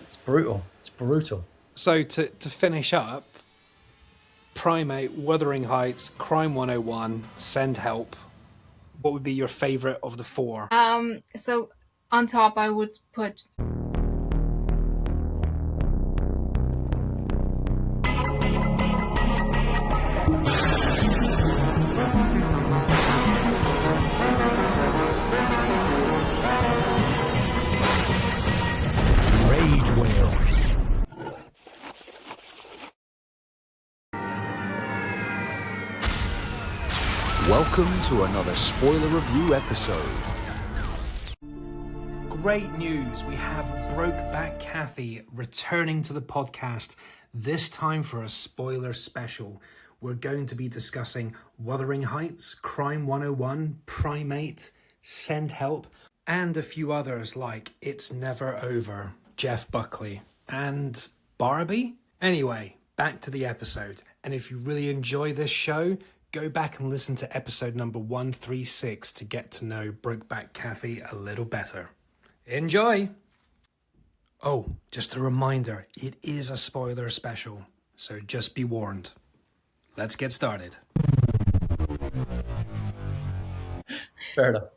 It's brutal. It's brutal. So to finish up, Primate, Wuthering Heights, Crime 101, Send Help. What would be your favourite of the four? So on top I would put Rage Whale. Welcome to another spoiler review episode. Great news, we have Brokeback Cathy returning to the podcast, this time for a spoiler special. We're going to be discussing Wuthering Heights, Crime 101, Primate, Send Help, and a few others like It's Never Over, Jeff Buckley, and Barbie? Anyway, back to the episode. And if you really enjoy this show, go back and listen to episode number 136 to get to know Brokeback Cathy a little better. Enjoy! Oh, just a reminder, it is a spoiler special, so just be warned. Let's get started. Fair enough.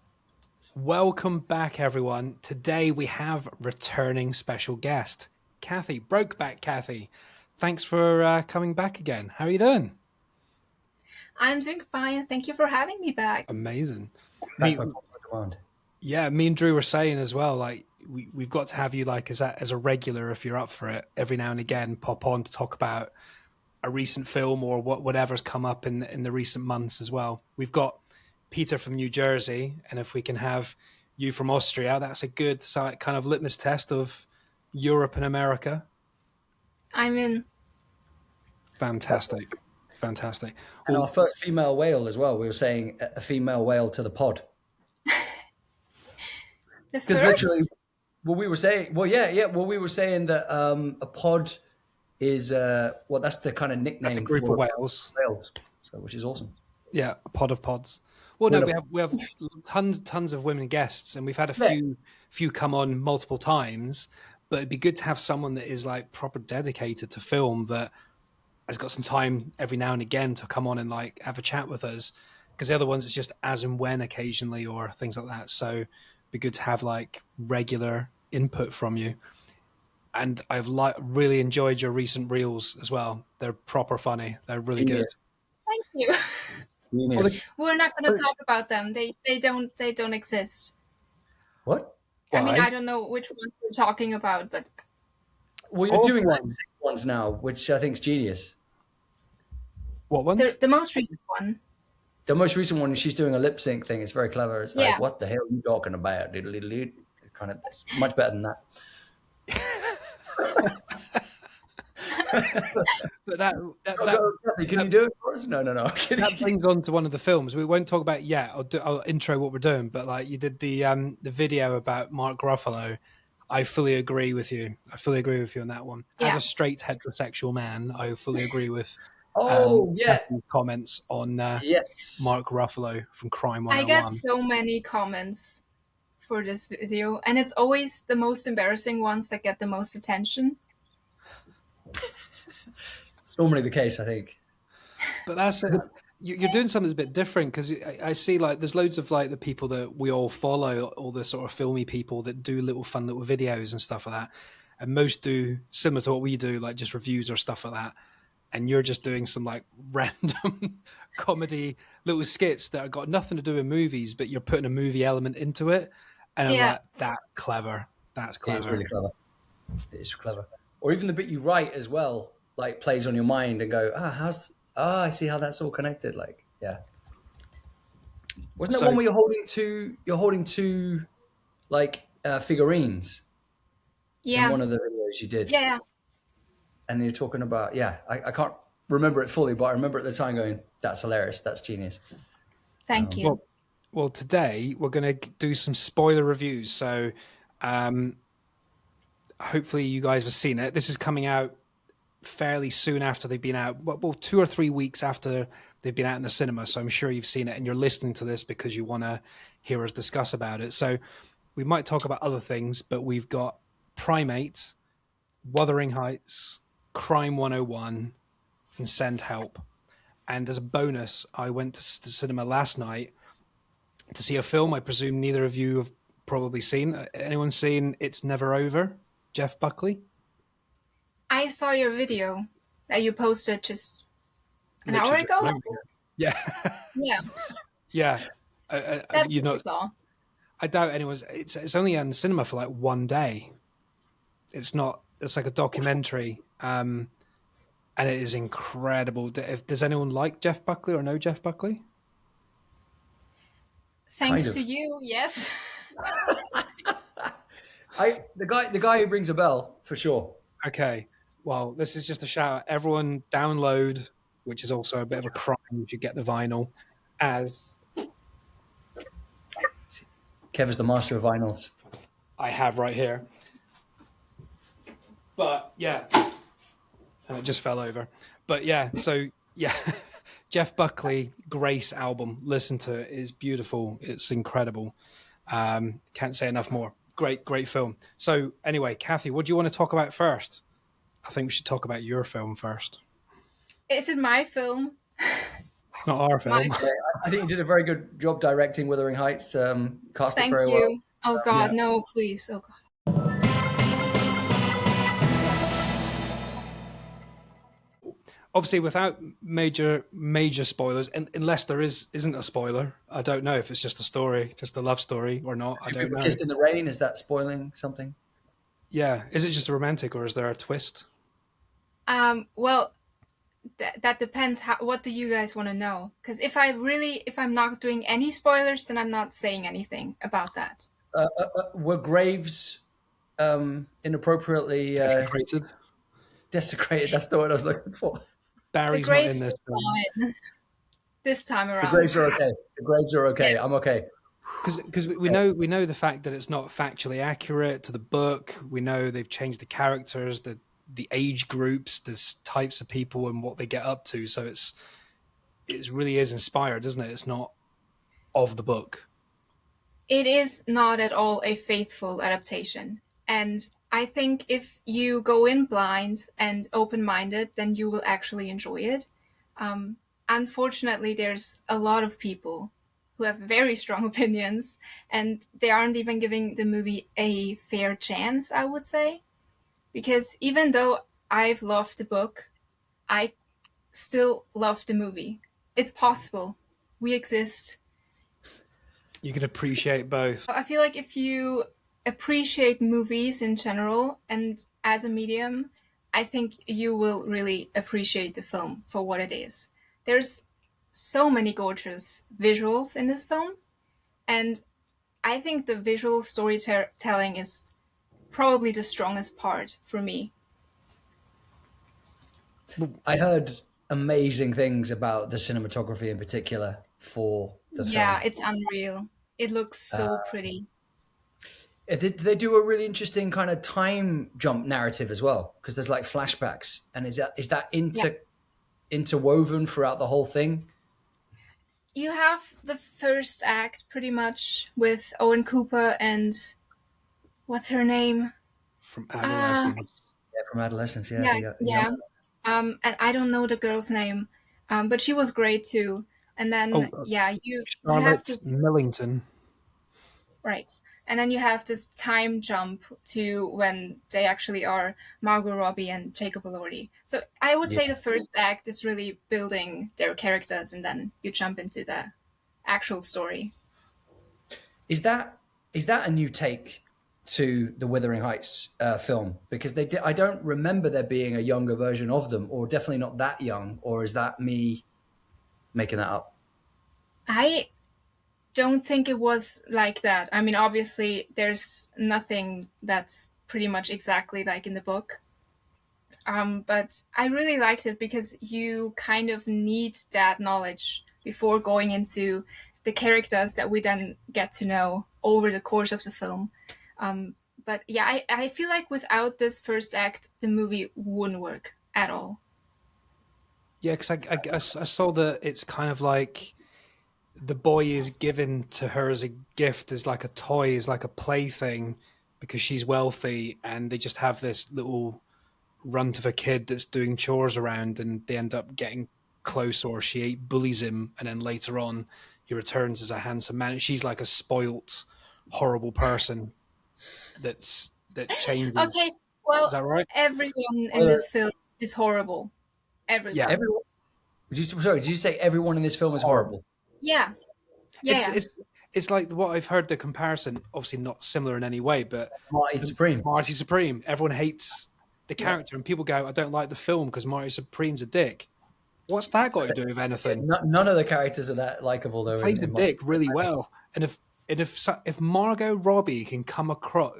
Welcome back, everyone. Today we have returning special guest, Cathy, Brokeback Cathy. Thanks for coming back again. How are you doing? I'm doing fine. Thank you for having me back. Amazing. Back by popular demand. Yeah, me and Drew were saying as well, like we've got to have you like as a regular if you're up for it. Every now and again, pop on to talk about a recent film or whatever's come up in the recent months as well. We've got Peter from New Jersey, and if we can have you from Austria, that's a good kind of litmus test of Europe and America. I'm in. Fantastic. Fantastic. And Well, our first female whale as well. We were saying a female whale to the pod. The Because first? literally, we were saying that a pod is that's the kind of that's nickname a group for of whales. whales, so which is awesome. Yeah, a pod of pods. Well, no, we have tons of women guests, and we've had a few come on multiple times. But it'd be good to have someone that is like proper dedicated to film, that has got some time every now and again to come on and like have a chat with us. Because the other ones it's just as and when occasionally or things like that. So it'd be good to have like regular input from you. And I've really enjoyed your recent reels as well. They're proper funny. They're really good. Thank you. Genius. We're not going to talk about them. They don't exist. What? I mean, Why? I don't know which ones we're talking about, but Well, you're All doing like ones. 6 ones now, which I think is genius. What ones? the most recent one. The most recent one, she's doing a lip sync thing. It's very clever. It's like, Yeah. what the hell are you talking about? Diddle-diddle-doo. It's much better than that. But that Can you do it for us? No. I'm kidding. that brings on to one of the films we won't talk about it yet. I'll intro what we're doing, but like you did the video about Mark Ruffalo. I fully agree with you. On that one. As Yeah. a straight heterosexual man, I fully agree with Yeah. Kathy's comments on Yes. Mark Ruffalo from Crime I 101. get so many comments for this video, and it's always the most embarrassing ones that get the most attention. It's normally the case, I think. But that's you're doing something that's a bit different, because I see like there's loads of like the people that we all follow, all the sort of filmy people that do fun little videos and stuff like that, and most do similar to what we do, like just reviews or stuff like that. And you're just doing some like random comedy little skits that have got nothing to do with movies, but you're putting a movie element into it, and I'm Yeah. like, that's clever. That's clever. It's really clever. It's clever. Or even the bit you write as well, like plays on your mind and go, I see how that's all connected. Like, yeah. Wasn't that So- one where you're holding two like figurines Yeah. in one of the videos you did? Yeah. And you're talking about, I can't remember it fully, but I remember at the time going, that's hilarious. That's genius. Thank you. Well, today we're going to do some spoiler reviews. So hopefully you guys have seen it. This is coming out fairly soon after they've been out. Well, 2 or 3 weeks after they've been out in the cinema. So I'm sure you've seen it and you're listening to this because you want to hear us discuss about it. So we might talk about other things, but we've got Primate, Wuthering Heights, Crime 101, and Send Help. And as a bonus, I went to the cinema last night to see a film I presume neither of you have probably seen. Anyone seen It's Never Over? Jeff Buckley? I saw your video that you posted just an hour Literally just ago. remembered it. Yeah. Yeah, Yeah. that's You what I know, saw. I doubt anyone's. It's only in the cinema for like one day. It's not. It's like a documentary, and it is incredible. Does anyone like Jeff Buckley or know Jeff Buckley? Kind Thanks of. to you, yes. The guy who rings a bell for sure. Okay. Well, this is just a shout out. Everyone download, which is also a bit of a crime if you get the vinyl, as Kev is the master of vinyls. I have right here. But yeah, and it just fell over. But yeah, so yeah, Jeff Buckley, Grace album. Listen to it. It's beautiful. It's incredible. Can't say enough more. Great film. So anyway, Cathy, what do you want to talk about first? I think we should talk about your film first. Is it my film? It's not our film. Yeah, I think you did a very good job directing Wuthering Heights. Cast it Thank very you. well. Oh God, Yeah. no, please. Oh God. Obviously, without major spoilers, and unless there isn't a spoiler, I don't know if it's just a story, just a love story or not. I Two don't people know. kiss in the rain. Is that spoiling something? Yeah, is it just a romantic or is there a twist? Well, that depends. What do you guys want to know? Because if I'm not doing any spoilers, then I'm not saying anything about that. Were graves inappropriately Desecrated. desecrated? That's the word I was looking for. The Barry's not in graves this were film fine this time The around. graves are okay. The graves are okay. Yeah. I'm okay. because we know the fact that it's not factually accurate to the book. We know they've changed the characters, the age groups, the types of people, and what they get up to. So it really is inspired, isn't it? It's not of the book. It is not at all a faithful adaptation. And I think if you go in blind and open-minded, then you will actually enjoy it. Unfortunately, there's a lot of people who have very strong opinions, and they aren't even giving the movie a fair chance, I would say. Because even though I've loved the book, I still love the movie. It's possible. We exist. You can appreciate both. I feel like if you appreciate movies in general and as a medium, I think you will really appreciate the film for what it is. There's so many gorgeous visuals in this film, and I think the visual storytelling is probably the strongest part for me. I heard amazing things about the cinematography in particular for the Yeah, film. it's unreal. It looks so pretty. Did they do a really interesting kind of time jump narrative as well? Because there's like flashbacks, and is that interwoven throughout the whole thing? You have the first act pretty much with Owen Cooper and what's her name? From adolescence. Yeah, from adolescence. Yeah, Yeah. And I don't know the girl's name, but she was great too. And then you have Charlotte this Millington. right, and then you have this time jump to when they actually are Margot Robbie and Jacob Elordi. So I would say the first act is really building their characters, and then you jump into the actual story. Is that a new take to the Wuthering Heights film? Because I don't remember there being a younger version of them, or definitely not that young. Or is that me making that up? I don't think it was like that. I mean, obviously, there's nothing that's pretty much exactly like in the book. But I really liked it because you kind of need that knowledge before going into the characters that we then get to know over the course of the film. But yeah, I feel like without this first act, the movie wouldn't work at all. Yeah, because I saw that it's kind of like the boy is given to her as a gift, as like a toy, as like a plaything, because she's wealthy, and they just have this little runt of a kid that's doing chores around, and they end up getting close, or she bullies him, and then later on he returns as a handsome man. She's like a spoilt, horrible person that changes. Okay, Is well, that right? everyone in Spoiler. this film is horrible. Yeah. Everyone. Everyone. Did you say everyone in this film is horrible? Yeah, yeah, It's yeah. it's it's like what I've heard the comparison, obviously not similar in any way, but Marty Supreme. Marty Supreme. Everyone hates the Yeah. character, and people go, "I don't like the film because Marty Supreme's a dick." What's that got to do with Yeah, anything? none of the characters are that likable though. Plays the In Marty dick really well, and if Margot Robbie can come across,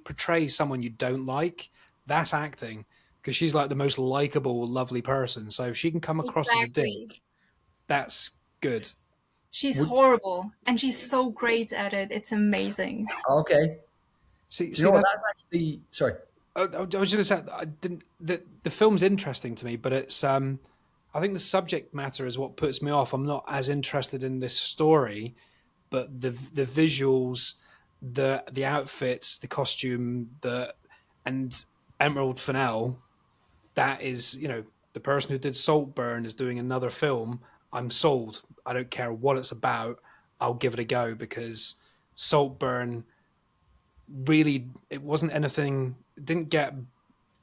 portray someone you don't like, that's acting, because she's like the most likable, lovely person. So if she can come across as a Exactly. dick, that's good. She's Would- horrible, and she's so great at it. It's amazing. Okay. See, Do you know what? that's That's actually sorry. I was going to say I didn't. The film's interesting to me, but it's I think the subject matter is what puts me off. I'm not as interested in this story, but the visuals, the outfits, the costume, and Emerald Fennell. That is, the person who did Saltburn is doing another film. I'm sold. I don't care what it's about. I'll give it a go, because Saltburn really, it wasn't anything. It didn't get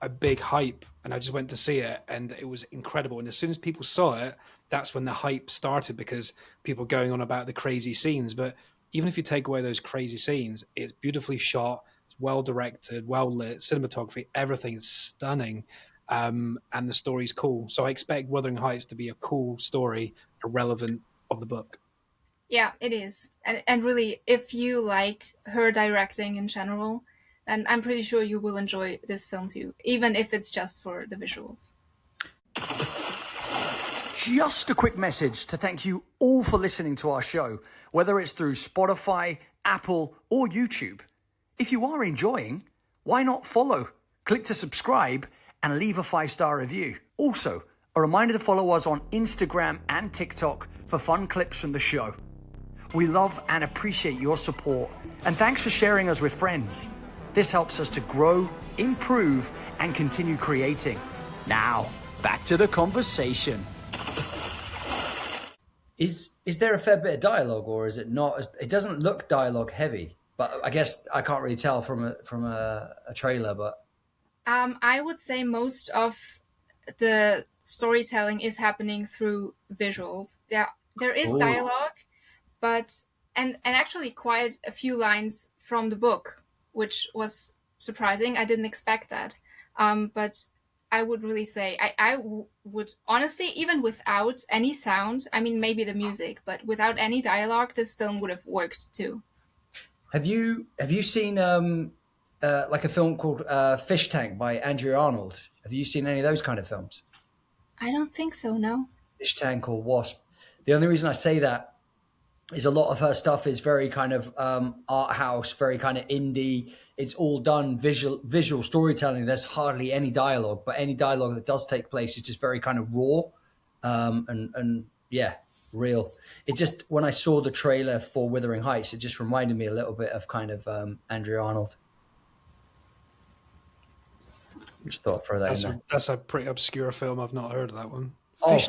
a big hype, and I just went to see it, and it was incredible. And as soon as people saw it, that's when the hype started, because people were going on about the crazy scenes. But even if you take away those crazy scenes, it's beautifully shot, it's well directed, well lit, cinematography, everything is stunning, and the story's cool. So I expect Wuthering Heights to be a cool story, irrelevant of the book. Yeah, it is. And really, if you like her directing in general, then I'm pretty sure you will enjoy this film too, even if it's just for the visuals. Just a quick message to thank you all for listening to our show, whether it's through Spotify, Apple, or YouTube. If you are enjoying, why not follow, click to subscribe, and leave a 5-star review. Also, a reminder to follow us on Instagram and TikTok for fun clips from the show. We love and appreciate your support, and thanks for sharing us with friends. This helps us to grow, improve, and continue creating. Now, back to the conversation. Is there a fair bit of dialogue, or is it not? It doesn't look dialogue heavy, but I guess I can't really tell from a trailer. But I would say most of the storytelling is happening through visuals. There is Ooh. dialogue, but and actually quite a few lines from the book, which was surprising. I didn't expect that. But I would really say would honestly, even without any sound, I mean maybe the music, but without any dialogue, this film would have worked too. have you seen like a film called Fish Tank by Andrea Arnold? Have you seen any of those kind of films? I don't think so. No. Fish Tank or Wasp? The only reason I say that is a lot of her stuff is very kind of art house, very kind of indie. It's all done visual storytelling. There's hardly any dialogue, but any dialogue that does take place is just very kind of raw, and yeah, real. It just, when I saw the trailer for Wuthering Heights, it just reminded me a little bit of kind of Andrea Arnold. Just thought I'd throw that in there. That's a pretty obscure film. I've not heard of that one. Oh,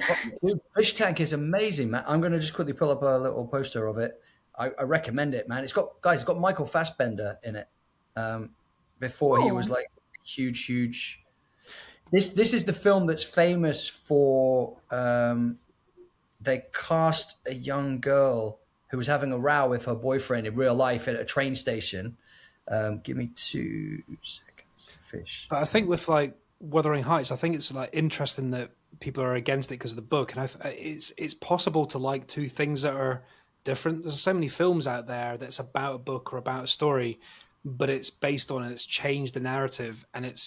dude, Fish Tank is amazing, man. I'm going to just quickly pull up a little poster of it. I recommend it, man. It's got Michael Fassbender in it. Before he was like huge. This is the film that's famous for. They cast a young girl who was having a row with her boyfriend in real life at a train station. Give me 2 seconds. Fish. But I think with like Wuthering Heights, I think it's like interesting that people are against it because of the book, and it's possible to like two things that are different. There's so many films out there that's about a book or about a story, but it's based on, and it's changed the narrative, and it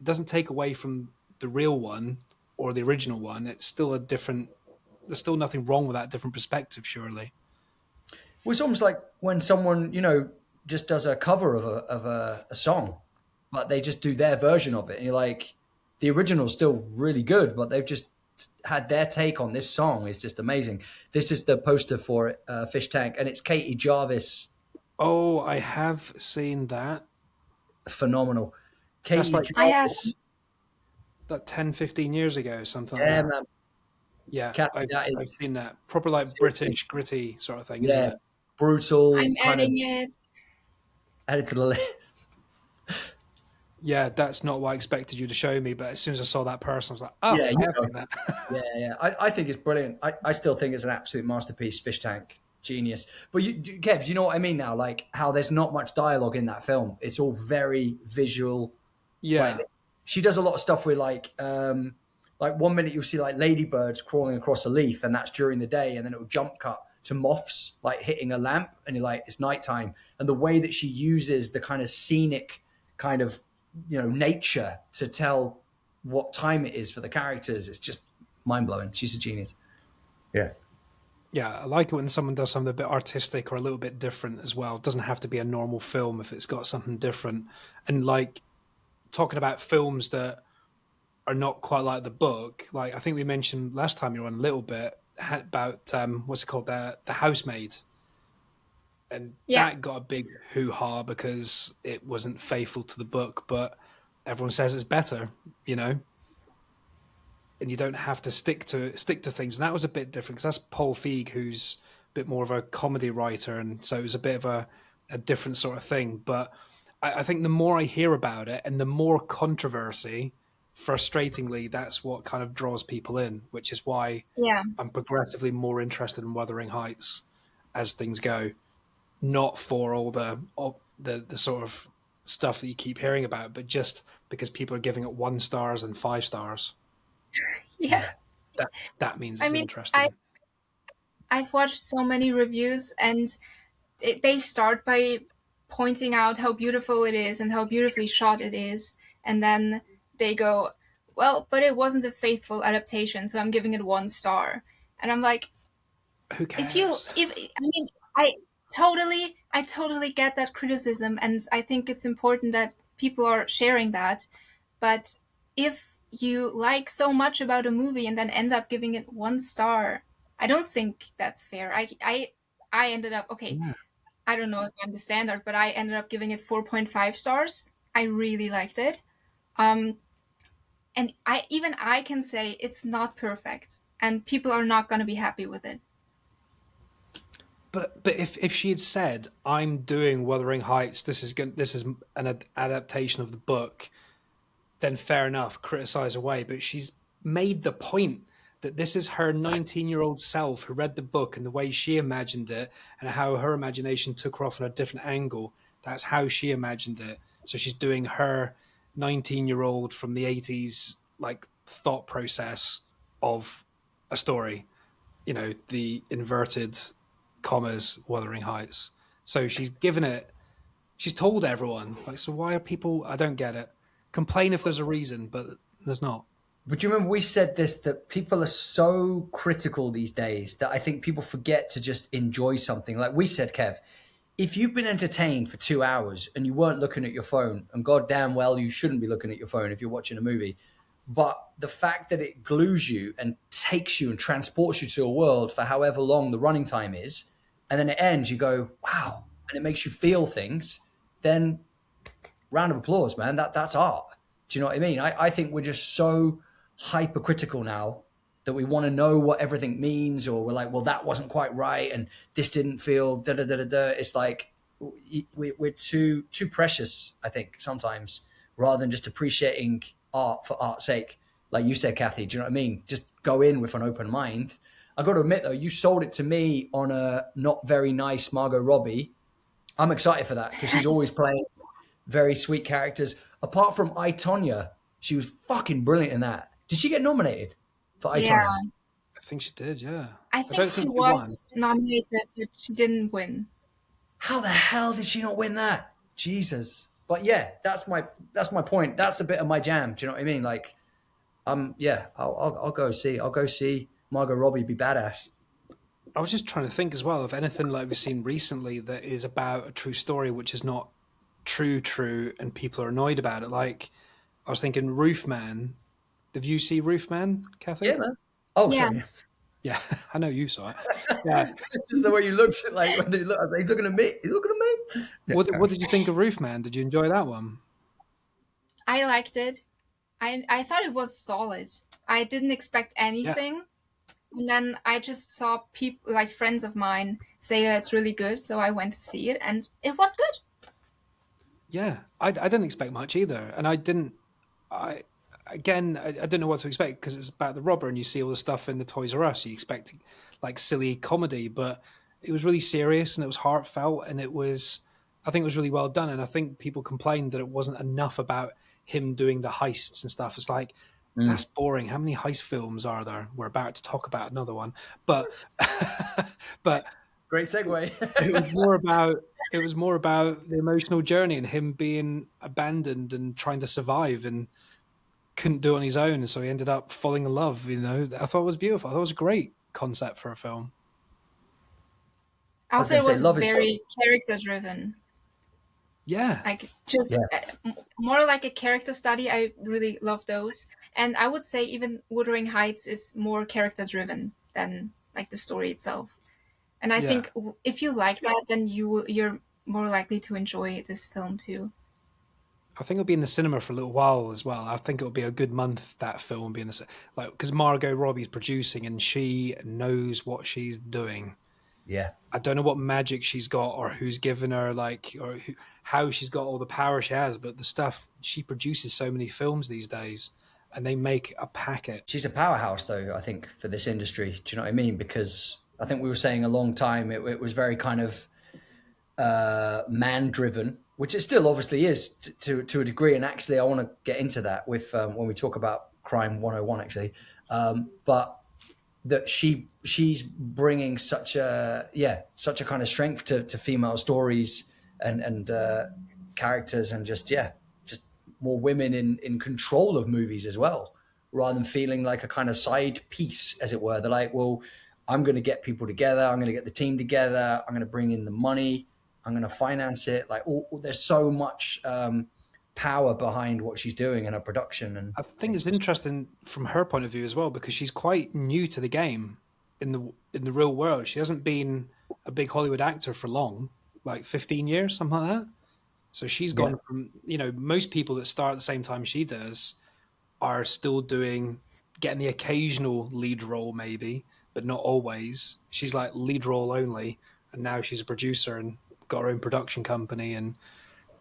doesn't take away from the real one or the original one. It's still a different. There's still nothing wrong with that different perspective, surely. Well, it's almost like when someone, just does a cover of a song, but they just do their version of it, and you're like, the original's still really good, but they've just had their take on this song. It's just amazing. This is the poster for it, Fish Tank, and it's Katie Jarvis. Oh, I have seen that. Phenomenal. That's Katie like I have. Jarvis. that 10, 15 years ago, something like Yeah, that. man. Yeah, Kathy, I've that I've is seen that. Proper like seriously, British gritty sort of thing, isn't yeah, it? brutal I'm kind of adding it. added to the list. Yeah, that's not what I expected you to show me, but as soon as I saw that person, I was like, oh, Yeah, I you have know. seen that. Yeah. I think it's brilliant. I still think it's an absolute masterpiece. Fish tank, genius. But Kev, you know what I mean now? Like how there's not much dialogue in that film. It's all very visual. Like Yeah. she does a lot of stuff with like 1 minute you'll see like ladybirds crawling across a leaf, and that's during the day, and then it'll jump cut to moths like hitting a lamp, and you're like, it's nighttime. And the way that she uses the kind of scenic kind of nature to tell what time it is for the characters, it's just mind blowing. She's a genius. Yeah. Yeah, I like it when someone does something a bit artistic or a little bit different as well. It doesn't have to be a normal film if it's got something different. And like talking about films that are not quite like the book, like I think we mentioned last time you were on a little bit about what's it called, the Housemaid, and Yeah. that got a big hoo ha because it wasn't faithful to the book, but everyone says it's better, you know. And you don't have to stick to things. And that was a bit different because that's Paul Feig, who's a bit more of a comedy writer, and so it was a bit of a different sort of thing. But I think the more I hear about it, and the more controversy, frustratingly, that's what kind of draws people in, which is why Yeah. I'm progressively more interested in Wuthering Heights as things go, not for all the sort of stuff that you keep hearing about, but just because people are giving it 1 stars and 5 stars. Yeah. That means I it's mean, I interesting. I've watched so many reviews, and they start by pointing out how beautiful it is and how beautifully shot it is, and then they go, "Well, but it wasn't a faithful adaptation, so I'm giving it 1 star." And I'm like, Who if you, cares? if I mean, I totally get that criticism, and I think it's important that people are sharing that. But if you like so much about a movie and then end up giving it 1 star, I don't think that's fair. I ended up, okay. Yeah. I don't know if I'm the standard, but I ended up giving it 4.5 stars. I really liked it. Um, and I can say it's not perfect, and people are not going to be happy with it. But if she had said, "I'm doing Wuthering Heights. This is an adaptation of the book," then fair enough, criticize away. But she's made the point that this is her 19-year-old self who read the book and the way she imagined it, and how her imagination took her off on a different angle. That's how she imagined it. So she's doing her 19-year-old from the 80s like thought process of a story. You know, the inverted commas Wuthering Heights. So she's given it. She's told everyone. Like, so why are people? I don't get it. Complain if there's a reason, but there's not. But do you remember we said this, that people are so critical these days that I think people forget to just enjoy something. Like we said, Kev, if you've been entertained for 2 hours and you weren't looking at your phone, and god damn well you shouldn't be looking at your phone if you're watching a movie, but the fact that it glues you and takes you and transports you to a world for however long the running time is, and then it ends, you go, wow, and it makes you feel things, then round of applause, man. That's art. Do you know what I mean? I think we're just so hypercritical now that we want to know what everything means, or we're like, well, that wasn't quite right, and this didn't feel da da da da da. It's like we're too precious, I think, sometimes, rather than just appreciating art for art's sake. Like you said, Kathy, do you know what I mean? Just go in with an open mind. I got to admit, though, you sold it to me on a not very nice Margot Robbie. I'm excited for that because she's always playing very sweet characters. Apart from I, Tonya, she was fucking brilliant in that. Did she get nominated for I, Yeah, Tonya? I think she did. Yeah. I I think don't she think she won. was nominated, but she didn't win. How the hell did she not win that? Jesus. But yeah, that's my point. That's a bit of my jam. Do you know what I mean? Like, yeah, I'll go see. I'll go see Margot Robbie be badass. I was just trying to think as well of anything like we've seen recently that is about a true story, which is not true, and people are annoyed about it. Like, I was thinking Roofman. Did you see Roofman, Yeah, Kathy? man. Oh, Yeah, sorry. Yeah, I know you saw it. Yeah. It's just the way you looked at, like, when they look, he's looking at me. He's looking at me. Yeah, What did you think of Roofman? Did you enjoy that one? I liked it. I thought it was solid. I didn't expect Yeah, anything. And then I just saw people, like friends of mine, say that it's really good. So I went to see it and it was good. yeah. I didn't expect much either, and I didn't. I again, I didn't know what to expect because it's about the robber, and you see all the stuff in the Toys R Us. You expect like silly comedy, but it was really serious and it was heartfelt, and it was. I think it was really well done, and I think people complained that it wasn't enough about him doing the heists and stuff. It's like Mm. that's boring. How many heist films are there? We're about to talk about another one, but but Great segue. it was more about the emotional journey and him being abandoned and trying to survive and couldn't do it on his own, and so he ended up falling in love. I thought it was beautiful. I thought it was a great concept for a film. I was Also, going it to say, was love is so. very character driven. Yeah, Like just Yeah. more like a character study. I really love those. And I would say even Wuthering Heights is more character driven than like the story itself. And I yeah. think if you like that, then you're more likely to enjoy this film too. I think it'll be in the cinema for a little while as well. I think it'll be a good month that film will be in like because Margot Robbie's producing and she knows what she's doing. Yeah. I don't know what magic she's got or who's given her how she's got all the power she has, but the stuff she produces so many films these days, and they make a packet. She's a powerhouse, though, I think, for this industry. Do you know what I mean? Because I think we were saying a long time it was very kind of man driven, which it still obviously is to a degree. And actually, I want to get into that with when we talk about Crime 101, actually. But that she's bringing such a kind of strength to female stories and characters, and just more women in control of movies as well, rather than feeling like a kind of side piece, as it were. They're like, well, I'm going to get people together, I'm going to get the team together, I'm going to bring in the money, I'm going to finance it. Like, there's so much power behind what she's doing in her production, and I think it's interesting from her point of view as well because she's quite new to the game in the real world. She hasn't been a big Hollywood actor for long, like 15 years, something like that. So she's yeah, gone from, most people that start at the same time she does are still getting the occasional lead role maybe, but not always. She's like lead role only, and now she's a producer and got her own production company. And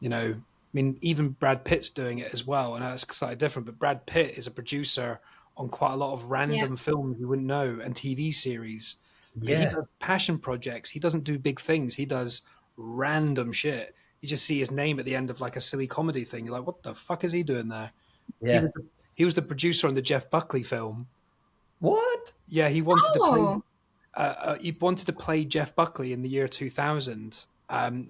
I mean, even Brad Pitt's doing it as well, and that's slightly different. But Brad Pitt is a producer on quite a lot of Yeah. random films you wouldn't know and TV series. But he yeah, does passion projects. He doesn't do big things. He does random shit. You just see his name at the end of like a silly comedy thing. You're like, what the fuck is he doing there? He yeah. was he was the producer on the Jeff Buckley film. What? Yeah, Oh, he wanted to play Jeff Buckley in the year 2000,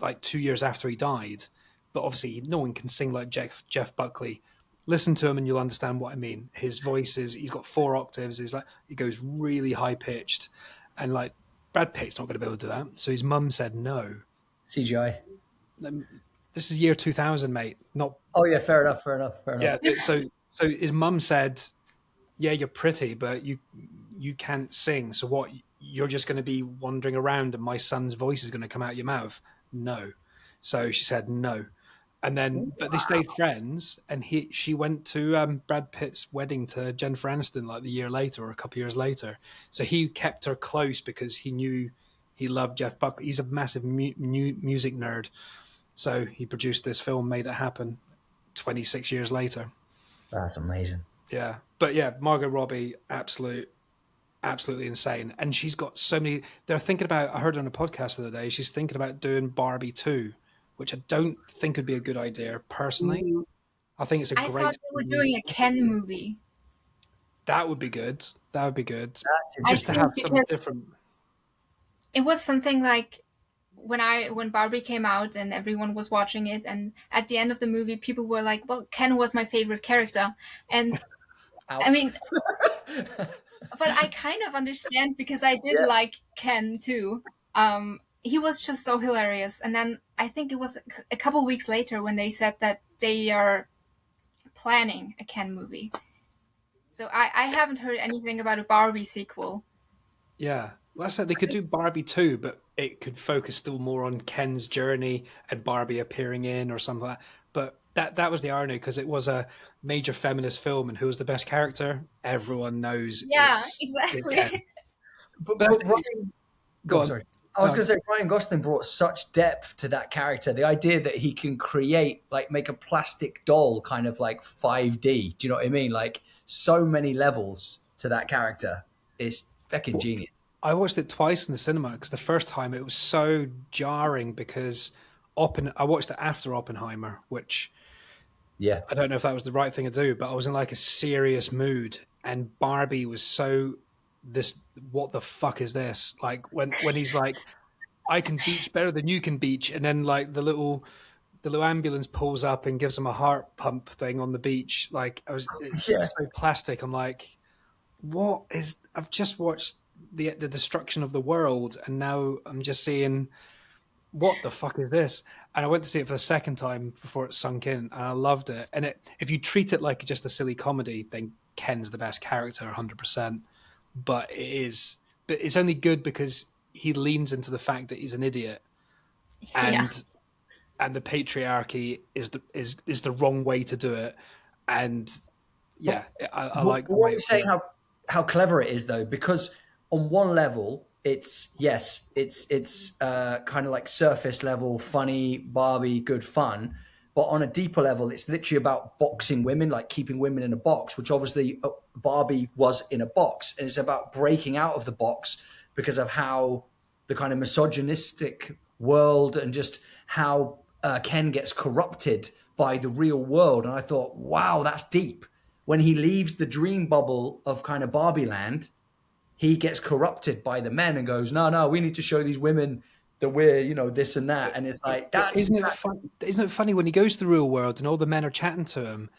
like 2 years after he died. But obviously, no one can sing like Jeff Buckley. Listen to him and you'll understand what I mean. His voice he's got 4 octaves. He goes really high pitched, and like Brad Pitt's not going to be able to do that. So his mum said no. CGI. This is year 2000, mate. Not Oh yeah, fair enough, fair enough, fair enough. yeah. So his mum said, yeah, you're pretty, but you can't sing. So what? You're just going to be wandering around, and my son's voice is going to come out your mouth. No. So she said no, and then but they stayed friends, and she went to Brad Pitt's wedding to Jennifer Aniston like the year later or a couple of years later. So he kept her close because he knew he loved Jeff Buckley. He's a massive music nerd, so he produced this film, made it happen. 26 years later. That's amazing. Yeah, but yeah, Margot Robbie, absolutely insane, and she's got so many. They're thinking about. I heard on a podcast the other day. She's thinking about doing Barbie 2, which I don't think would be a good idea personally. I think it's a I thought great. they were doing a Ken movie. That would be good. That would be good. That's I Just to interesting. have think something because different. it was something like when Barbie came out and everyone was watching it, and at the end of the movie, people were like, "Well, Ken was my favorite character," and I Ouch. mean, but I kind of understand because I did Yeah. like Ken too. He was just so hilarious, and then I think it was a couple weeks later when they said that they are planning a Ken movie. So I haven't heard anything about a Barbie sequel. Yeah, well, I said they could do Barbie 2, but it could focus still more on Ken's journey and Barbie appearing in or something like that. But that was the irony, because it was a major feminist film, and who was the best character? Everyone knows Yeah, it's Ken. exactly. But, But but Ryan, go on. sorry. I was going to say Ryan Gosling brought such depth to that character. The idea that he can create, like, make a plastic doll kind of like 5D. Do you know what I mean? Like, so many levels to that character. It's fucking genius. I watched it twice in the cinema, because the first time it was so jarring, because I watched it after Oppenheimer, which Yeah. I don't know if that was the right thing to do, but I was in like a serious mood, and Barbie was so this. What the fuck is this? Like when he's like, I can beach better than you can beach, and then like the little ambulance pulls up and gives him a heart pump thing on the beach. Like it's Yeah. so plastic. I'm like, what is? I've just watched the destruction of the world, and now I'm just seeing, what the fuck is this? And I went to see it for the second time before it sunk in, and I loved it. And if you treat it like just a silly comedy, then Ken's the best character, 100%. But it's only good because he leans into the fact that he's an idiot, Yeah. and the patriarchy is the wrong way to do it. And yeah, I like the What way you're saying, how clever it is, though, because on one level, it's kind of like surface level, funny, Barbie, good fun. But on a deeper level, it's literally about boxing women, like keeping women in a box, which obviously Barbie was in a box. And it's about breaking out of the box because of how the kind of misogynistic world and just how Ken gets corrupted by the real world. And I thought, wow, that's deep. When he leaves the dream bubble of kind of Barbie land, he gets corrupted by the men and goes, no, we need to show these women that we're, this and that. And it's like, isn't it funny when he goes to the real world and all the men are chatting to him?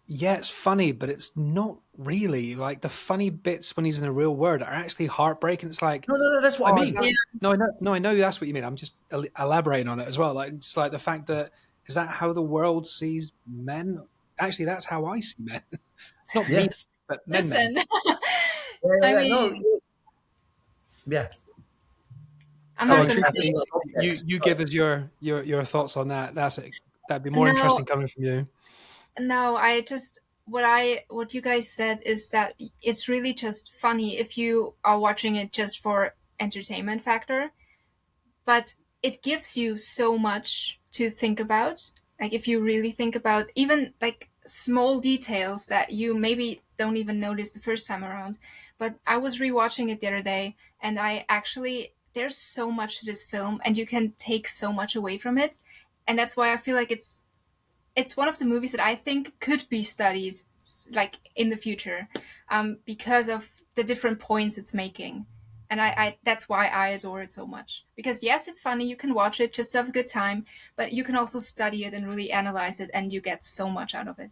Yeah, it's funny, but it's not really. Like the funny bits when he's in the real world are actually heartbreaking. It's like, no, that's what I mean. No, I know that's what you mean. I'm just elaborating on it as well. Like it's like the fact that, is that how the world sees men? Actually, that's how I see men. Not me, but men. Listen, I mean, no, yeah. I'm not going to say. You give us your thoughts on that. That'd be more interesting coming from you. No, what you guys said is that it's really just funny if you are watching it just for entertainment factor, but it gives you so much to think about. Like if you really think about even like small details that you maybe don't even notice the first time around. But I was rewatching it the other day, and there's so much to this film, and you can take so much away from it. And that's why I feel like it's one of the movies that I think could be studied like in the future, because of the different points it's making. And I that's why I adore it so much. Because yes, it's funny, you can watch it just to have a good time, but you can also study it and really analyze it, and you get so much out of it.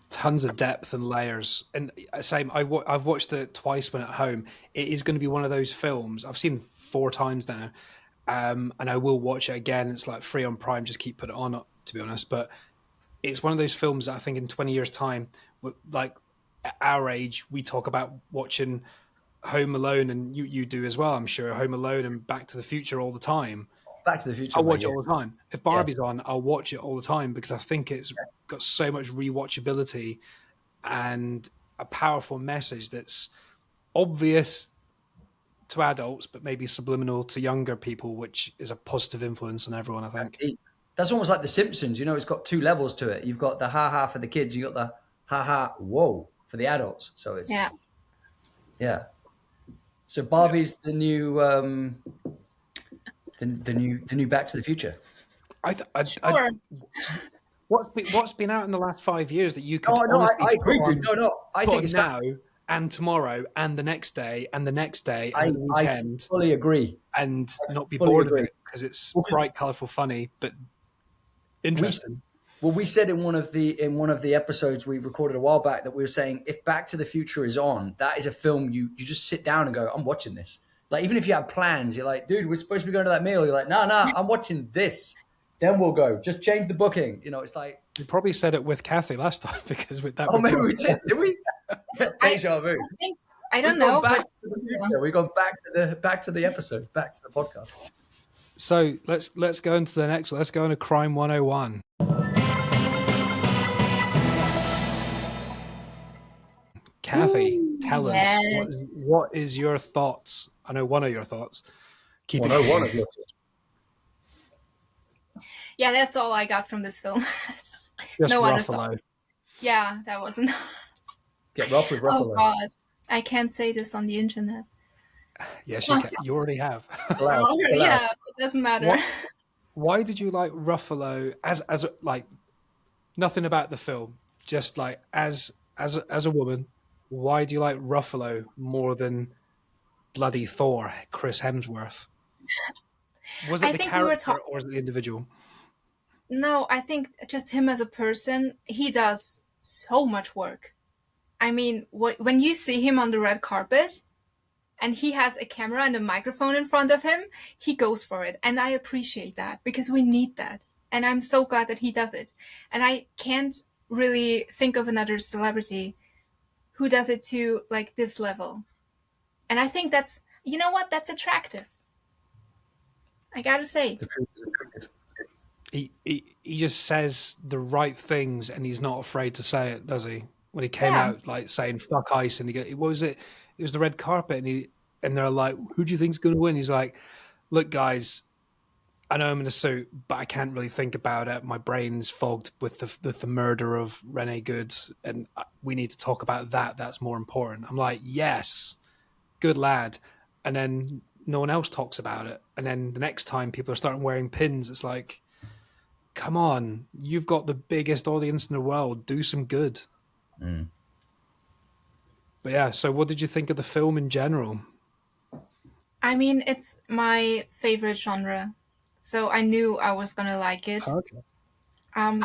Tons of depth and layers. And same, I've watched it twice when at home. It is going to be one of those films I've seen 4 times now, and I will watch it again. It's like free on Prime, just keep putting it on, to be honest. But it's one of those films that I think in 20 years' time, like at our age, we talk about watching Home Alone, and you do as well, I'm sure. Home Alone and Back to the Future all the time. Back to the Future. I'll watch it all the time. If Barbie's on, I'll watch it all the time, because I think it's got so much rewatchability and a powerful message that's obvious to adults, but maybe subliminal to younger people, which is a positive influence on everyone, I think. That's almost like The Simpsons. It's got 2 levels to it. You've got the ha-ha for the kids. You've got the ha-ha, whoa, for the adults. So it's... Yeah. So Barbie's the new... The new Back to the Future. Sure. What's been out in the last 5 years that you could? I agree, dude. I think it's now and tomorrow and the next day and the next day and the weekend. I fully agree, and not be bored of it, because it's bright, colourful, funny, but interesting. We said in one of the episodes we recorded a while back that we were saying, if Back to the Future is on, that is a film you just sit down and go, I'm watching this. Like, even if you have plans, you're like, dude, we're supposed to be going to that meal. You're like, no, I'm watching this. Then we'll go. Just change the booking. It's like... We probably said it with Cathy last time, because with that... Oh, maybe we did. Did we? Deja vu. I don't know. Back to the future. We've gone back to the episode, back to the podcast. So let's go into the next one. Let's go into Crime 101. Kathy, tell us Yes. what is your thoughts? I know one of your thoughts. Keep Well, it no to one one. of yours. Yeah, that's all I got from this film. Just No other thought. Ruffalo. Yeah, that wasn't. Get rough with Oh Ruffalo. God, I can't say this on the internet. Yes, you Oh, can. You already have. It's allowed. It's allowed. yeah, it doesn't matter. what? Why did you like Ruffalo as like nothing about the film? Just like as a woman, why do you like Ruffalo more than bloody Thor, Chris Hemsworth? Was it I the think we were character talking. or was it the individual? No, I think just him as a person, he does so much work. I mean, when you see him on the red carpet and he has a camera and a microphone in front of him, he goes for it. And I appreciate that because we need that. And I'm so glad that he does it. And I can't really think of another celebrity who does it to like this level. And I think that's, you know what? That's attractive. I gotta say. The truth is the truth. He just says the right things and he's not afraid to say it, does he? When he came Yeah. out like saying "fuck ice" and what was it? It was the red carpet and they're like, "Who do you think's going to win?" He's like, "Look, guys, I know I'm in a suit, but I can't really think about it. My brain's fogged with the murder of Rene Goods, and we need to talk about that. That's more important." I'm like, "Yes, good lad." And then no one else talks about it. And then the next time people are starting wearing pins, it's like, come on, you've got the biggest audience in the world. Do some good. Mm. But yeah, so what did you think of the film in general? I mean, it's my favorite genre. So I knew I was gonna like it. Okay. Um,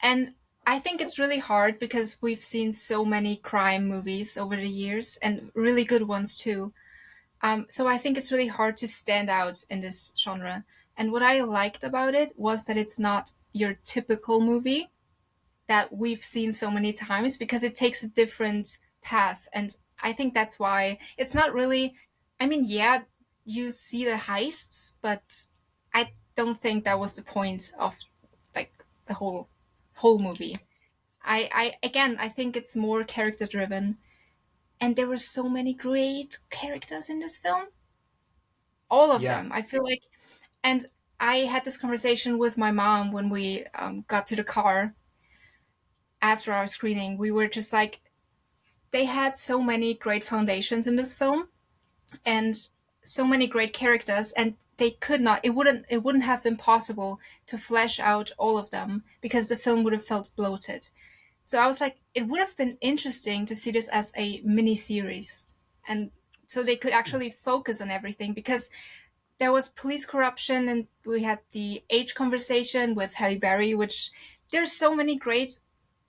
and I think it's really hard because we've seen so many crime movies over the years and really good ones too. So I think it's really hard to stand out in this genre. And what I liked about it was that it's not your typical movie that we've seen so many times because it takes a different path. And I think that's why it's not really, I mean, yeah, you see the heists, but I don't think that was the point of like the whole movie. I again, I think it's more character driven, and there were so many great characters in this film. All of Yeah. them, I feel like, and I had this conversation with my mom when we got to the car after our screening. We were just like, they had so many great foundations in this film, and so many great characters, and they could not. It wouldn't have been possible to flesh out all of them because the film would have felt bloated. So I was like, it would have been interesting to see this as a mini series, and so they could actually focus on everything because there was police corruption, and we had the age conversation with Halle Berry, which there's so many great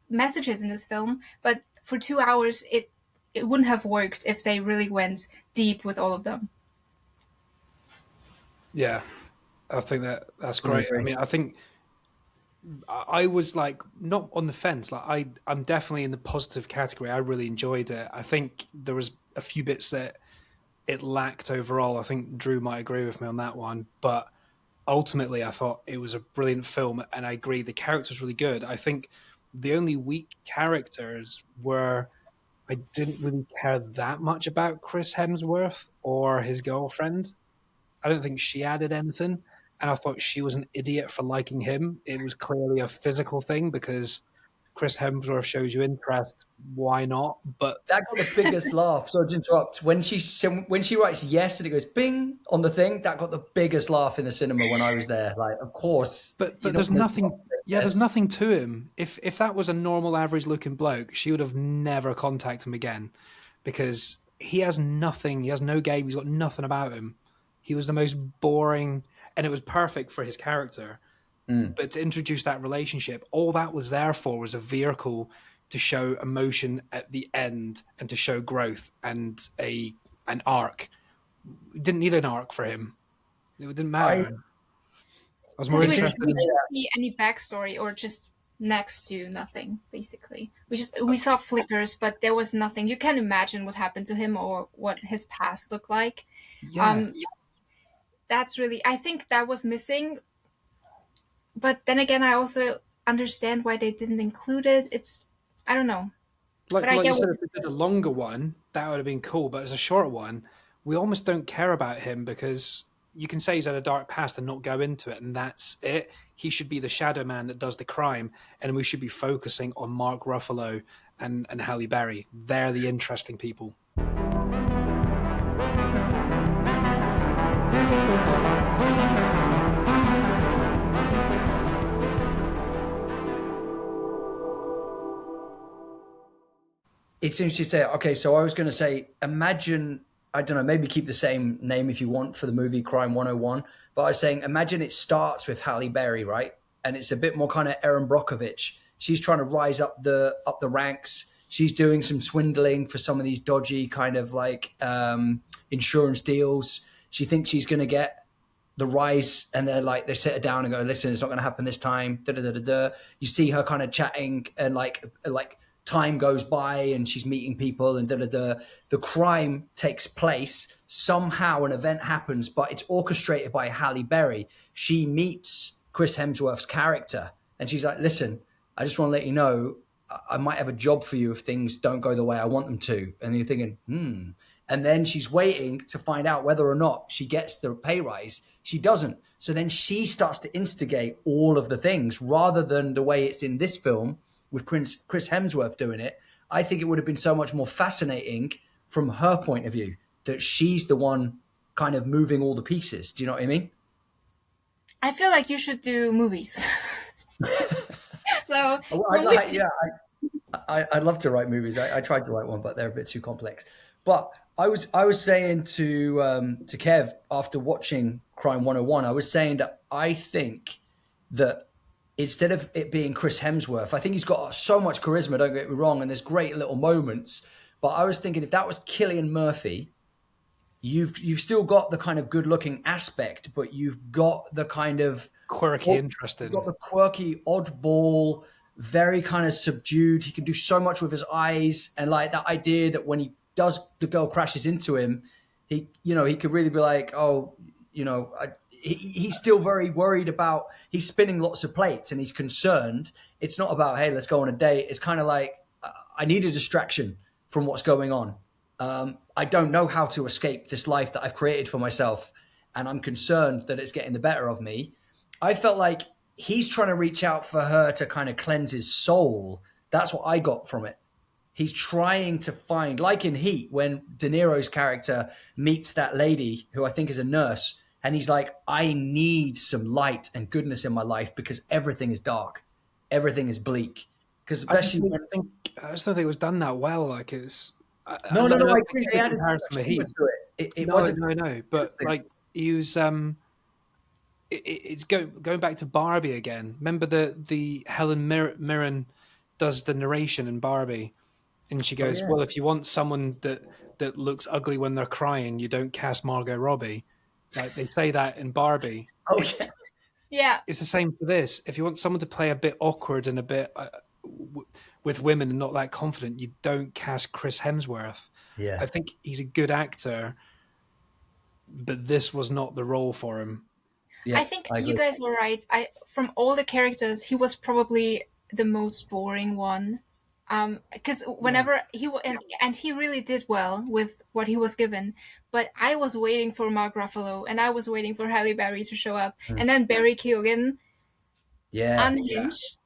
messages in this film, but for 2 hours it wouldn't have worked if they really went deep with all of them. Yeah. I think that's Fully great. I agree. mean, I think I was like not on the fence. Like I'm definitely in the positive category. I really enjoyed it. I think there was a few bits that it lacked overall. I think Drew might agree with me on that one, but ultimately I thought it was a brilliant film, and I agree the character's really good. I think the only weak characters were I didn't really care that much about Chris Hemsworth or his girlfriend. I don't think she added anything. And I thought she was an idiot for liking him. It was clearly a physical thing because Chris Hemsworth shows you interest. Why not? But That got the biggest laugh. Sorry to interrupt. When she writes yes and it goes bing on the thing, that got the biggest laugh in the cinema when I was there. Like, of course, but you're not there's going to nothing. Yeah, there's yes. nothing to him. If that was a normal, average looking bloke, she would have never contacted him again because he has nothing. He has no game. He's got nothing about him. He was the most boring, and it was perfect for his character. But to introduce that relationship, all that was there for was a vehicle to show emotion at the end and to show growth and an arc. We didn't need an arc for him. It didn't I matter. I was more Because we it's interested we in didn't see any backstory or just next to nothing basically. We saw flickers, but there was nothing. You can imagine what happened to him or what his past looked like. yeah. um that's really, I think that was missing, but then again I also understand why they didn't include it. It's, I don't know. But I like you get said, what if they did a longer one, that would have been cool. But as a shorter one, we almost don't care about him because you can say he's had a dark past and not go into it, and that's it. He should be the shadow man that does the crime, and we should be focusing on Mark Ruffalo and Halle Berry. They're the interesting people. It's interesting to say, okay, so I was going to say, imagine, I don't know, maybe keep the same name if you want for the movie Crime 101, but I was saying, imagine it starts with Halle Berry, right? And it's a bit more kind of Erin Brockovich. She's trying to rise up the ranks. She's doing some swindling for some of these dodgy kind of like insurance deals. She thinks she's going to get the rise, and they sit her down and go, listen, it's not going to happen this time. Da, da, da, da, da. You see her kind of chatting, and like time goes by and she's meeting people, and da, da, da. The crime takes place. Somehow an event happens, but it's orchestrated by Halle Berry. She meets Chris Hemsworth's character, and she's like, listen, I just want to let you know, I might have a job for you if things don't go the way I want them to. And you're thinking, And then she's waiting to find out whether or not she gets the pay rise. She doesn't. So then she starts to instigate all of the things rather than the way it's in this film with Chris Hemsworth doing it. I think it would have been so much more fascinating from her point of view that she's the one kind of moving all the pieces. Do you know what I mean? I feel like you should do movies. So I'd love to write movies. I tried to write one, but they're a bit too complex. But I was saying to Kev after watching Crime 101, I was saying that I think that instead of it being Chris Hemsworth, I think he's got so much charisma, don't get me wrong, and there's great little moments. But I was thinking if that was Cillian Murphy, you've still got the kind of good looking aspect, but you've got the kind of Quirky, interesting. You've got the quirky, oddball, very kind of subdued. He can do so much with his eyes, and like that idea that when the girl crashes into him, he could really be like, oh, he's still very worried about, he's spinning lots of plates and he's concerned. It's not about, hey, let's go on a date. It's kind of like, I need a distraction from what's going on. I don't know how to escape this life that I've created for myself, and I'm concerned that it's getting the better of me. I felt like he's trying to reach out for her to kind of cleanse his soul. That's what I got from it. He's trying to find, like in Heat, when De Niro's character meets that lady who I think is a nurse, and he's like, I need some light and goodness in my life because everything is dark. Everything is bleak. Because especially I just don't think it was done that well. Like it's no. I agree. They added comparison with Heat to it. It no, wasn't. No. But like he was. It's going back to Barbie again. Remember the Helen Mirren does the narration in Barbie, and she goes, "Well, if you want someone that looks ugly when they're crying, you don't cast Margot Robbie." Like they say that in Barbie. Oh yeah. It's the same for this. If you want someone to play a bit awkward and a bit with women and not that confident, you don't cast Chris Hemsworth. Yeah, I think he's a good actor, but this was not the role for him. Yeah, I think you guys were right. From all the characters, he was probably the most boring one. Because whenever he really did well with what he was given, but I was waiting for Mark Ruffalo and I was waiting for Halle Berry to show up, and then Barry Keoghan, unhinged.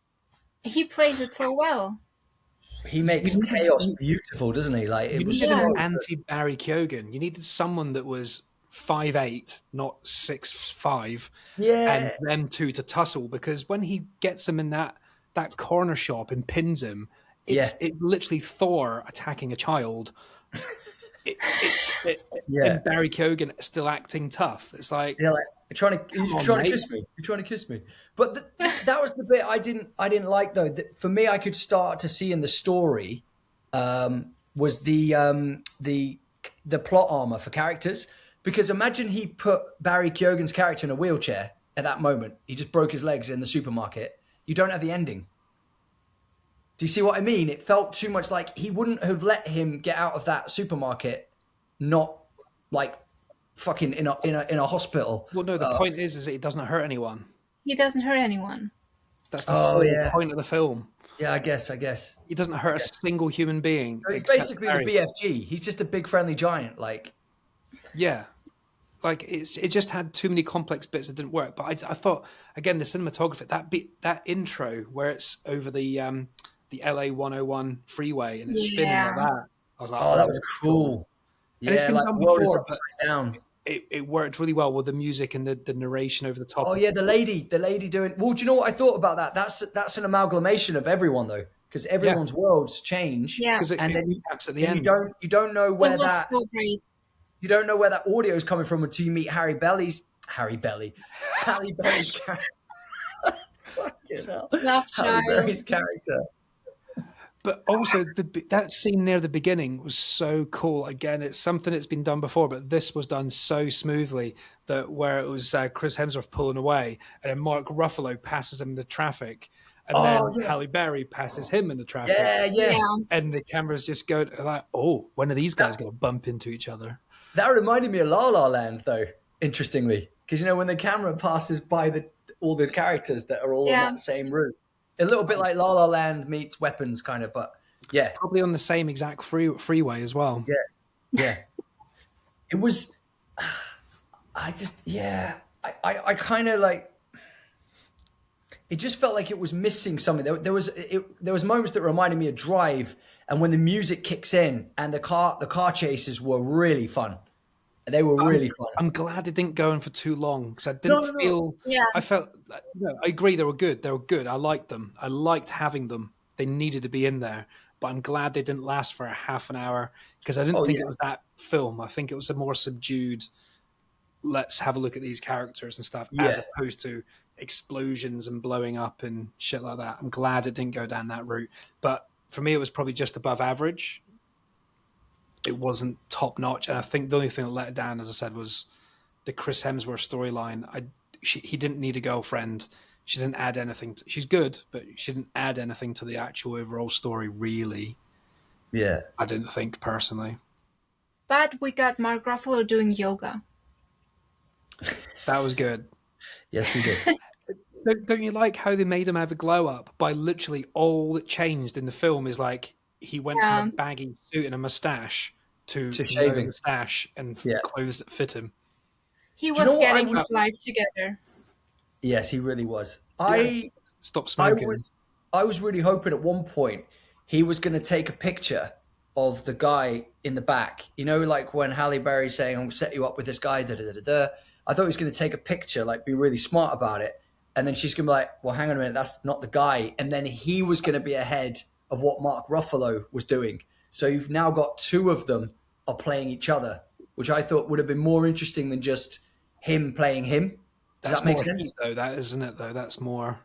Yeah. He plays it so well. He makes chaos beautiful, doesn't he? Like it was an anti-Barry Keoghan. You needed someone that was 5'8", not 6'5", and them two to tussle, because when he gets him in that corner shop and pins him, it's literally Thor attacking a child. And Barry Keoghan still acting tough. It's like, you're trying to kiss me. You're trying to kiss me. But that was the bit I didn't like though. For me, I could start to see in the story was the plot armor for characters. Because imagine he put Barry Keoghan's character in a wheelchair at that moment. He just broke his legs in the supermarket. You don't have the ending. Do you see what I mean? It felt too much like he wouldn't have let him get out of that supermarket, not like fucking in a hospital. Well, no, the point is that he doesn't hurt anyone. He doesn't hurt anyone. That's the whole point of the film. Yeah, I guess. He doesn't hurt a single human being. So he's Except basically the Barry. BFG. He's just a big friendly giant. Like, Yeah. Like it just had too many complex bits that didn't work. But I thought again the cinematography, that intro where it's over the LA 101 freeway and it's spinning like Yeah. that. I was like, oh, oh, that was cool. and it's Yeah, been like done the world is before, but upside down. it worked really well with the music and the narration over the top. Oh yeah, the lady doing. Well, do you know what I thought about that? That's an amalgamation of everyone though, because everyone's worlds change, Yeah. Because and it then caps at the end. you don't know It where was that so great. you don't know where that audio is coming from until you meet Halle Belly's character. Fucking hell. Love Halle child. Berry's character. But also that scene near the beginning was so cool. Again, it's something that's been done before, but this was done so smoothly that where it was Chris Hemsworth pulling away, and then Mark Ruffalo passes him in the traffic, and then Oh yeah, Halle Berry passes him in the traffic, yeah. Yeah. and the cameras just go like, "Oh, when are these guys going to bump into each other?" That reminded me of La La Land, though. Interestingly, because when the camera passes by all the characters that are all on Yeah. that same route, a little bit like La La Land meets Weapons, kind of. But yeah, Probably on the same exact freeway as well. yeah. It was. I just I kind of like. It just felt like it was missing something. There was moments that reminded me of Drive, and when the music kicks in and the car chases were really fun. They were really fun. I'm glad it didn't go on for too long because I No, didn't no, no. feel. Yeah. I felt. I agree. They were good. They were good. I liked them. I liked having them. They needed to be in there. But I'm glad they didn't last for a half an hour because I didn't think yeah. it was that film. I think it was a more subdued. Let's have a look at these characters and stuff, as Yeah. opposed to explosions and blowing up and shit like that. I'm glad it didn't go down that route. But for me, it was probably just above average. It wasn't top notch, and I think the only thing that let it down, as I said, was the Chris Hemsworth storyline. He didn't need a girlfriend. She didn't add anything. She's good, but she didn't add anything to the actual overall story. Really, Yeah. I didn't think personally. But we got Mark Ruffalo doing yoga. That was good. Yes, we did. Don't you like how they made him have a glow up by literally all that changed in the film is like he went from a baggy suit and a mustache to shaving. no mustache and Yeah. clothes that fit him. He you was know what getting I- his life together. Yes, he really was. Stop I smoking. was really hoping at one point he was going to take a picture of the guy in the back. Like when Halle Berry's saying, "I'll set you up with this guy." Da, da, da, da, da. I thought he was going to take a picture, like be really smart about it, and then she's going to be like, "Well, hang on a minute, that's not the guy." And then he was going to be ahead of what Mark Ruffalo was doing. So you've now got two of them are playing each other, which I thought would have been more interesting than just him playing him. Does That's that make more sense? heat, though, that isn't it? Though that's more.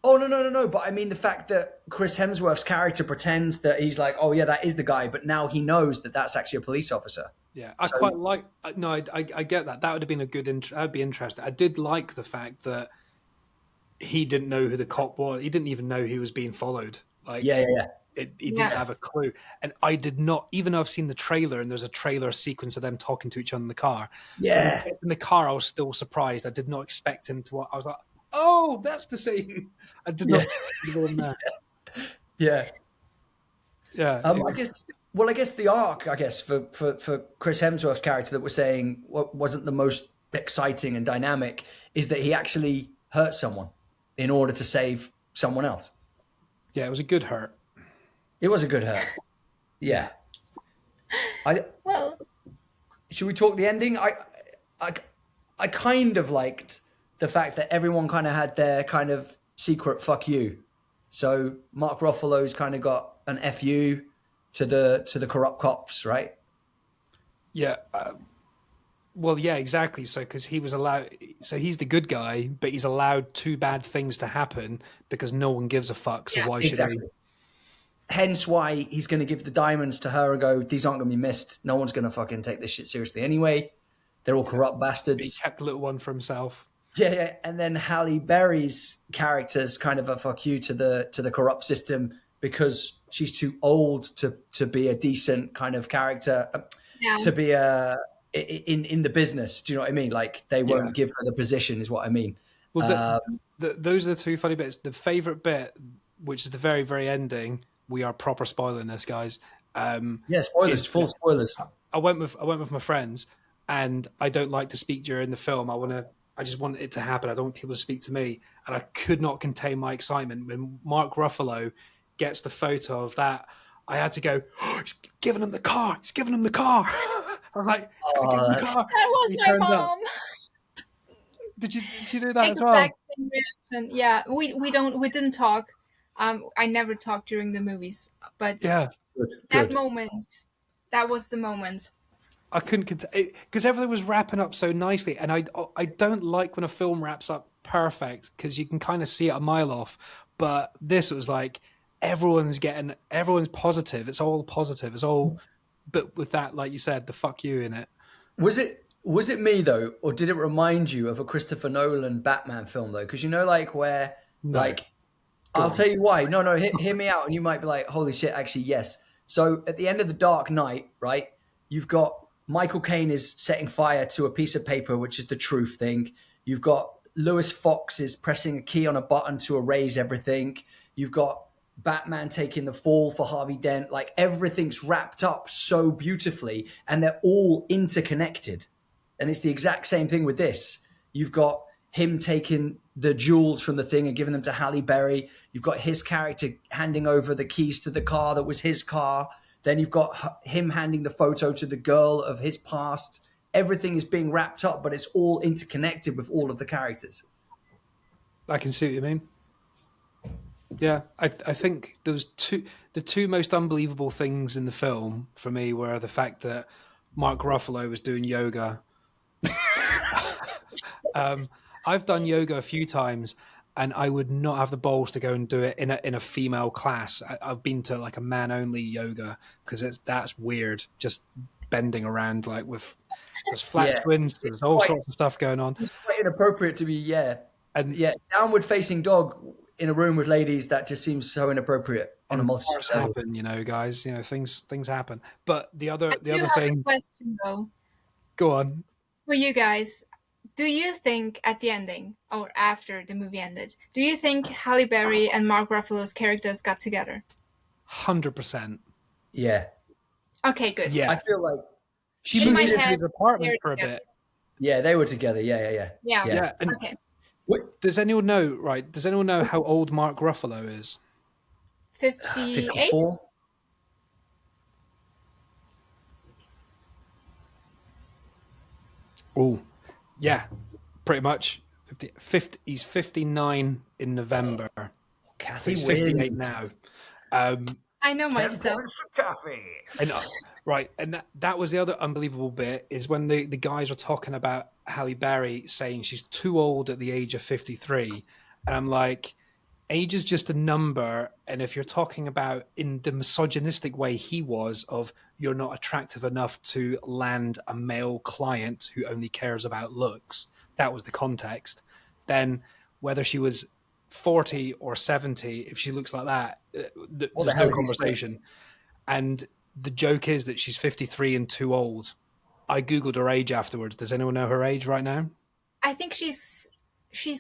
Oh no! But I mean the fact that Chris Hemsworth's character pretends that he's like, "Oh yeah, that is the guy," but now he knows that that's actually a police officer. Yeah, I quite like. No, I get that. That would have been a good. That would be interesting. I did like the fact that he didn't know who the cop was. He didn't even know he was being followed. Like, Yeah. he didn't have a clue. And I did not, even though I've seen the trailer and there's a trailer sequence of them talking to each other in the car. Yeah. In the car, I was still surprised. I did not expect him to. I was like, oh, that's the scene. I did not expect him to go in there. Yeah. Yeah. I guess the arc, for Chris Hemsworth's character that we're saying what wasn't the most exciting and dynamic is that he actually hurt someone in order to save someone else. Yeah, it was a good hurt. It was a good hurt. Yeah. Well, Should we talk the ending? I kind of liked the fact that everyone kind of had their kind of secret fuck you. So Mark Ruffalo's kind of got an FU to the corrupt cops, right? Yeah. Well, yeah, exactly. So, because he was allowed, so he's the good guy, but he's allowed two bad things to happen because no one gives a fuck. So why should he? Hence why he's going to give the diamonds to her and go, "These aren't going to be missed. No one's going to fucking take this shit seriously anyway. They're all corrupt bastards." He kept the little one for himself. Yeah. And then Halle Berry's character's kind of a fuck you to the corrupt system because she's too old to be a decent kind of character, to be in the business. Do you know what I mean? Like they won't give her the position, is what I mean. Well, those are the two funny bits. The favorite bit which is the very, very ending. We are proper spoiling this, guys. Yeah, spoilers, full spoilers. I went with my friends, and I don't like to speak during the film. I just want it to happen. I don't want people to speak to me, and I could not contain my excitement when Mark Ruffalo gets the photo of that. I had to go, oh, he's giving him the car. He's giving him the car. I was like, give him the car. That was my mom. Did you do that as well? Exact same reaction. Yeah, we didn't talk. I never talked during the movies, but Yeah. that moment, that was the moment. I couldn't contain because everything was wrapping up so nicely, and I don't like when a film wraps up perfect because you can kind of see it a mile off. But this was like everyone's positive. It's all positive. It's all, but with that, like you said, the fuck you in it. Was it me though, or did it remind you of a Christopher Nolan Batman film though? Because like where I'll tell you why. No, hear me out, and you might be like, holy shit, actually yes. So at the end of The Dark Knight, right, you've got Michael Caine is setting fire to a piece of paper, which is the truth thing. You've got Lewis Fox is pressing a key on a button to erase everything. You've got Batman taking the fall for Harvey Dent. Like everything's wrapped up so beautifully, and they're all interconnected. And it's the exact same thing with this. You've got him taking the jewels from the thing and giving them to Halle Berry. You've got his character handing over the keys to the car that was his car. Then you've got him handing the photo to the girl of his past. Everything is being wrapped up, but it's all interconnected with all of the characters. I can see what you mean. Yeah, I think the two most unbelievable things in the film for me were the fact that Mark Ruffalo was doing yoga. I've done yoga a few times, and I would not have the balls to go and do it in a female class. I've been to like a man only yoga because that's weird. Just bending around like with there's flat twins. There's all sorts of stuff going on. It's quite inappropriate to be downward facing dog in a room with ladies. That just seems so inappropriate on a multitude of levels. Happen, guys. Things happen. But the other thing. A question though. Go on. For you guys. Do you think at the ending or after the movie ended, do you think Halle Berry and Mark Ruffalo's characters got together? 100%. Yeah. Okay, good. Yeah. I feel like she moved into his apartment for a bit. Yeah, they were together. Yeah. And okay. Does anyone know how old Mark Ruffalo is? 58? 54? Oh, yeah, pretty much. 50, he's 59 in November. Cathy he's 58 wins. now. I know my stuff. And right, and that was the other unbelievable bit is when the guys were talking about Halle Berry saying she's too old at the age of 53, and I'm like, age is just a number, and if you're talking about in the misogynistic way he was of you're not attractive enough to land a male client who only cares about looks, that was the context, then whether she was 40 or 70, if she looks like that, there's no conversation. And the joke is that she's 53 and too old. I Googled her age afterwards. Does anyone know her age right now? I think she's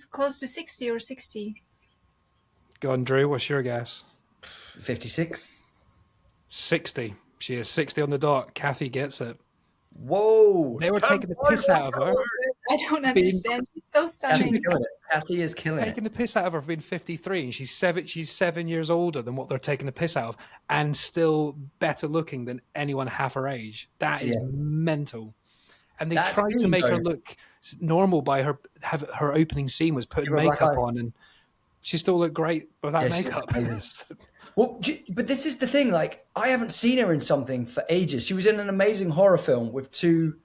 close to 60 or 60. Go on, Drew. What's your guess? 56? 60. She is 60 on the dot. Cathy gets it. Whoa! They were taking the piss out of her. I don't understand. She's so stunning. Cathy is killing it. Taking the piss out of her for being 53, and she's 7 years older than what they're taking the piss out of, and still better looking than anyone half her age. That is mental. And they tried to make her look normal by her opening scene was putting makeup on, and she still looked great without makeup. Well, but this is the thing. Like, I haven't seen her in something for ages. She was in an amazing horror film with two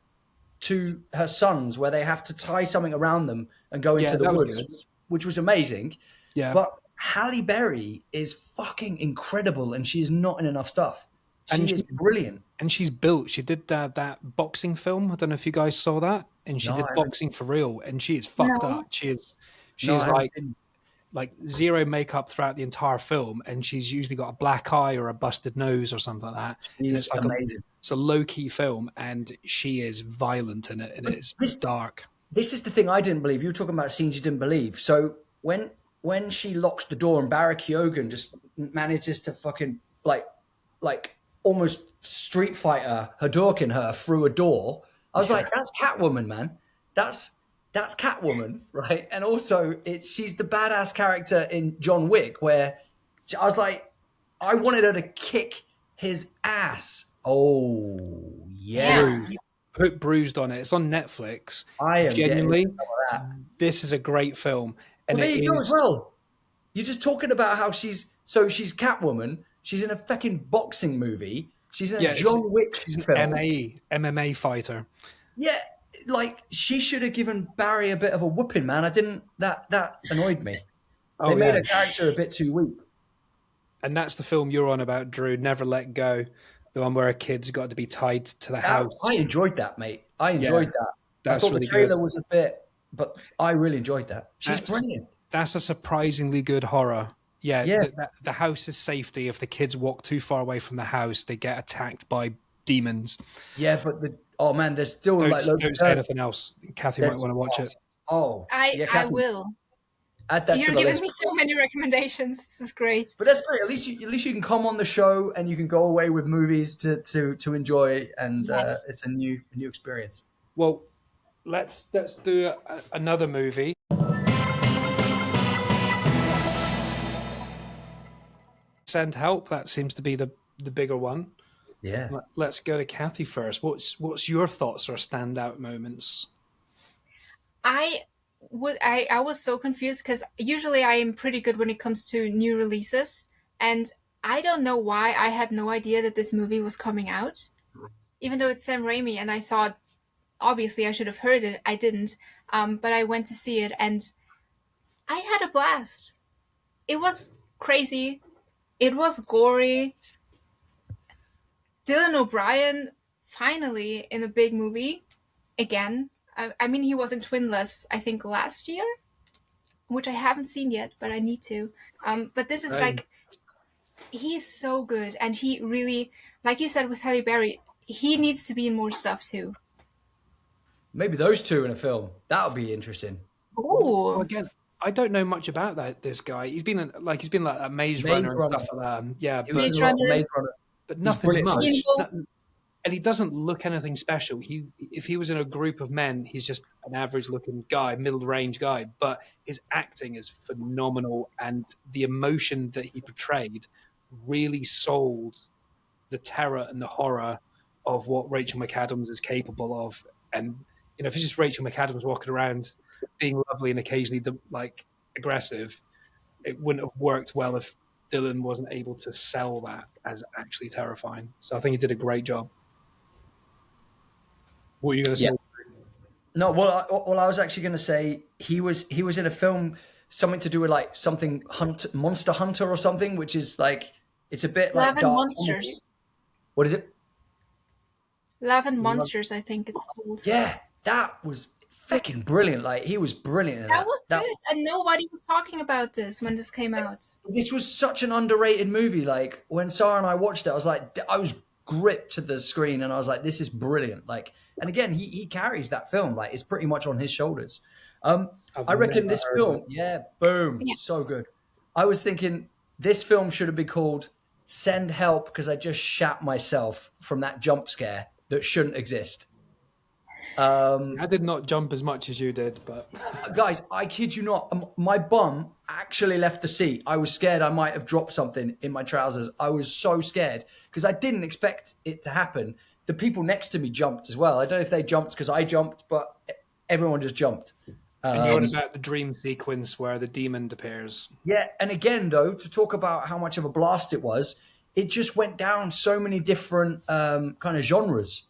her sons, where they have to tie something around them and go into the woods, which was amazing. Yeah. But Halle Berry is fucking incredible, and she is not in enough stuff. She is brilliant. And she's built. She did that boxing film. I don't know if you guys saw that. And she did boxing for real. And she is fucked up. She is like zero makeup throughout the entire film. And she's usually got a black eye or a busted nose or something like that. She's amazing. It's a low-key film, and she is violent in it, and it's dark. This is the thing I didn't believe. You were talking about scenes you didn't believe. So when when she locks the door and Barry Keoghan just manages to fucking like almost Street Fighter Hadouken her through a door, I was like, that's Catwoman, man. That's Catwoman, right? And also, she's the badass character in John Wick, where I was like, I wanted her to kick his ass. Oh yeah, Put Bruised on it. It's on Netflix. I am Genuinely, getting some of that. this is a great film. And Well, there it you go is, as well. You're just talking about how she's Catwoman. She's in a fucking boxing movie. She's in a John Wick she's an film. MMA fighter. Yeah, like she should have given Barry a bit of a whooping, man. I didn't. That annoyed me. They made her character a bit too weak. And that's the film you're on about, Drew. Never Let Go, the one where a kid's got to be tied to the house. I enjoyed that, mate. I enjoyed that. That's I thought really the trailer good. was a bit, but I really enjoyed that. She's brilliant. That's a surprisingly good horror. Yeah, Yeah. the house is safety. If the kids walk too far away from the house, they get attacked by demons. Yeah, but man, there's still Don't say anything else. Kathy might want to watch it. Oh, I Kathy, will. add that You're to the giving list. me so many recommendations. This is great. But that's great. At least you can come on the show and you can go away with movies to enjoy, and it's a new experience. Well, let's do another movie. Send Help. That seems to be the bigger one. Yeah. Let's go to Kathy first. What's your thoughts or standout moments? I was so confused because usually I am pretty good when it comes to new releases, and I don't know why I had no idea that this movie was coming out, even though it's Sam Raimi, and I thought obviously I should have heard it. I didn't, but I went to see it and I had a blast. It was crazy. It was gory. Dylan O'Brien finally in a big movie again. I mean, he was in Twinless, I think, last year, which I haven't seen yet, but I need to. But this is like, he's so good. And he really, like you said with Halle Berry, he needs to be in more stuff too. Maybe those two in a film. That would be interesting. Well, again, I don't know much about this guy. He's been like a Maze Runner and stuff like that. Yeah, Maze Runner. But nothing much. brilliant. And he doesn't look anything special. If he was in a group of men, he's just an average-looking guy, middle-range guy. But his acting is phenomenal, and the emotion that he portrayed really sold the terror and the horror of what Rachel McAdams is capable of. And if it's just Rachel McAdams walking around being lovely and occasionally aggressive, it wouldn't have worked well if Dylan wasn't able to sell that as actually terrifying. So I think he did a great job. What are you going to say? No, well, I was actually going to say he was in a film, something to do with like something Monster Hunter or something, which is like, it's a bit like Love and dark Monsters. comedy. What is it? Love and Monsters, I think it's called. Yeah, that was fucking brilliant. Like, he was brilliant in that. That was good, and nobody was talking about this when this came out. This was such an underrated movie. Like, when Sarah and I watched it, I was gripped to the screen, and I was like, this is brilliant. Like, and again, he carries that film. Like, it's pretty much on his shoulders. I reckon this film, so good. I was thinking this film should have been called Send Help, because I just shat myself from that jump scare that shouldn't exist. I did not jump as much as you did, but guys, I kid you not, my bum actually left the seat. I was scared I might have dropped something in my trousers. I was so scared because I didn't expect it to happen. The people next to me jumped as well. I don't know if they jumped because I jumped, but everyone just jumped. And you heard about the dream sequence where the demon appears. Yeah, and again, though, to talk about how much of a blast it was, it just went down so many different kind of genres.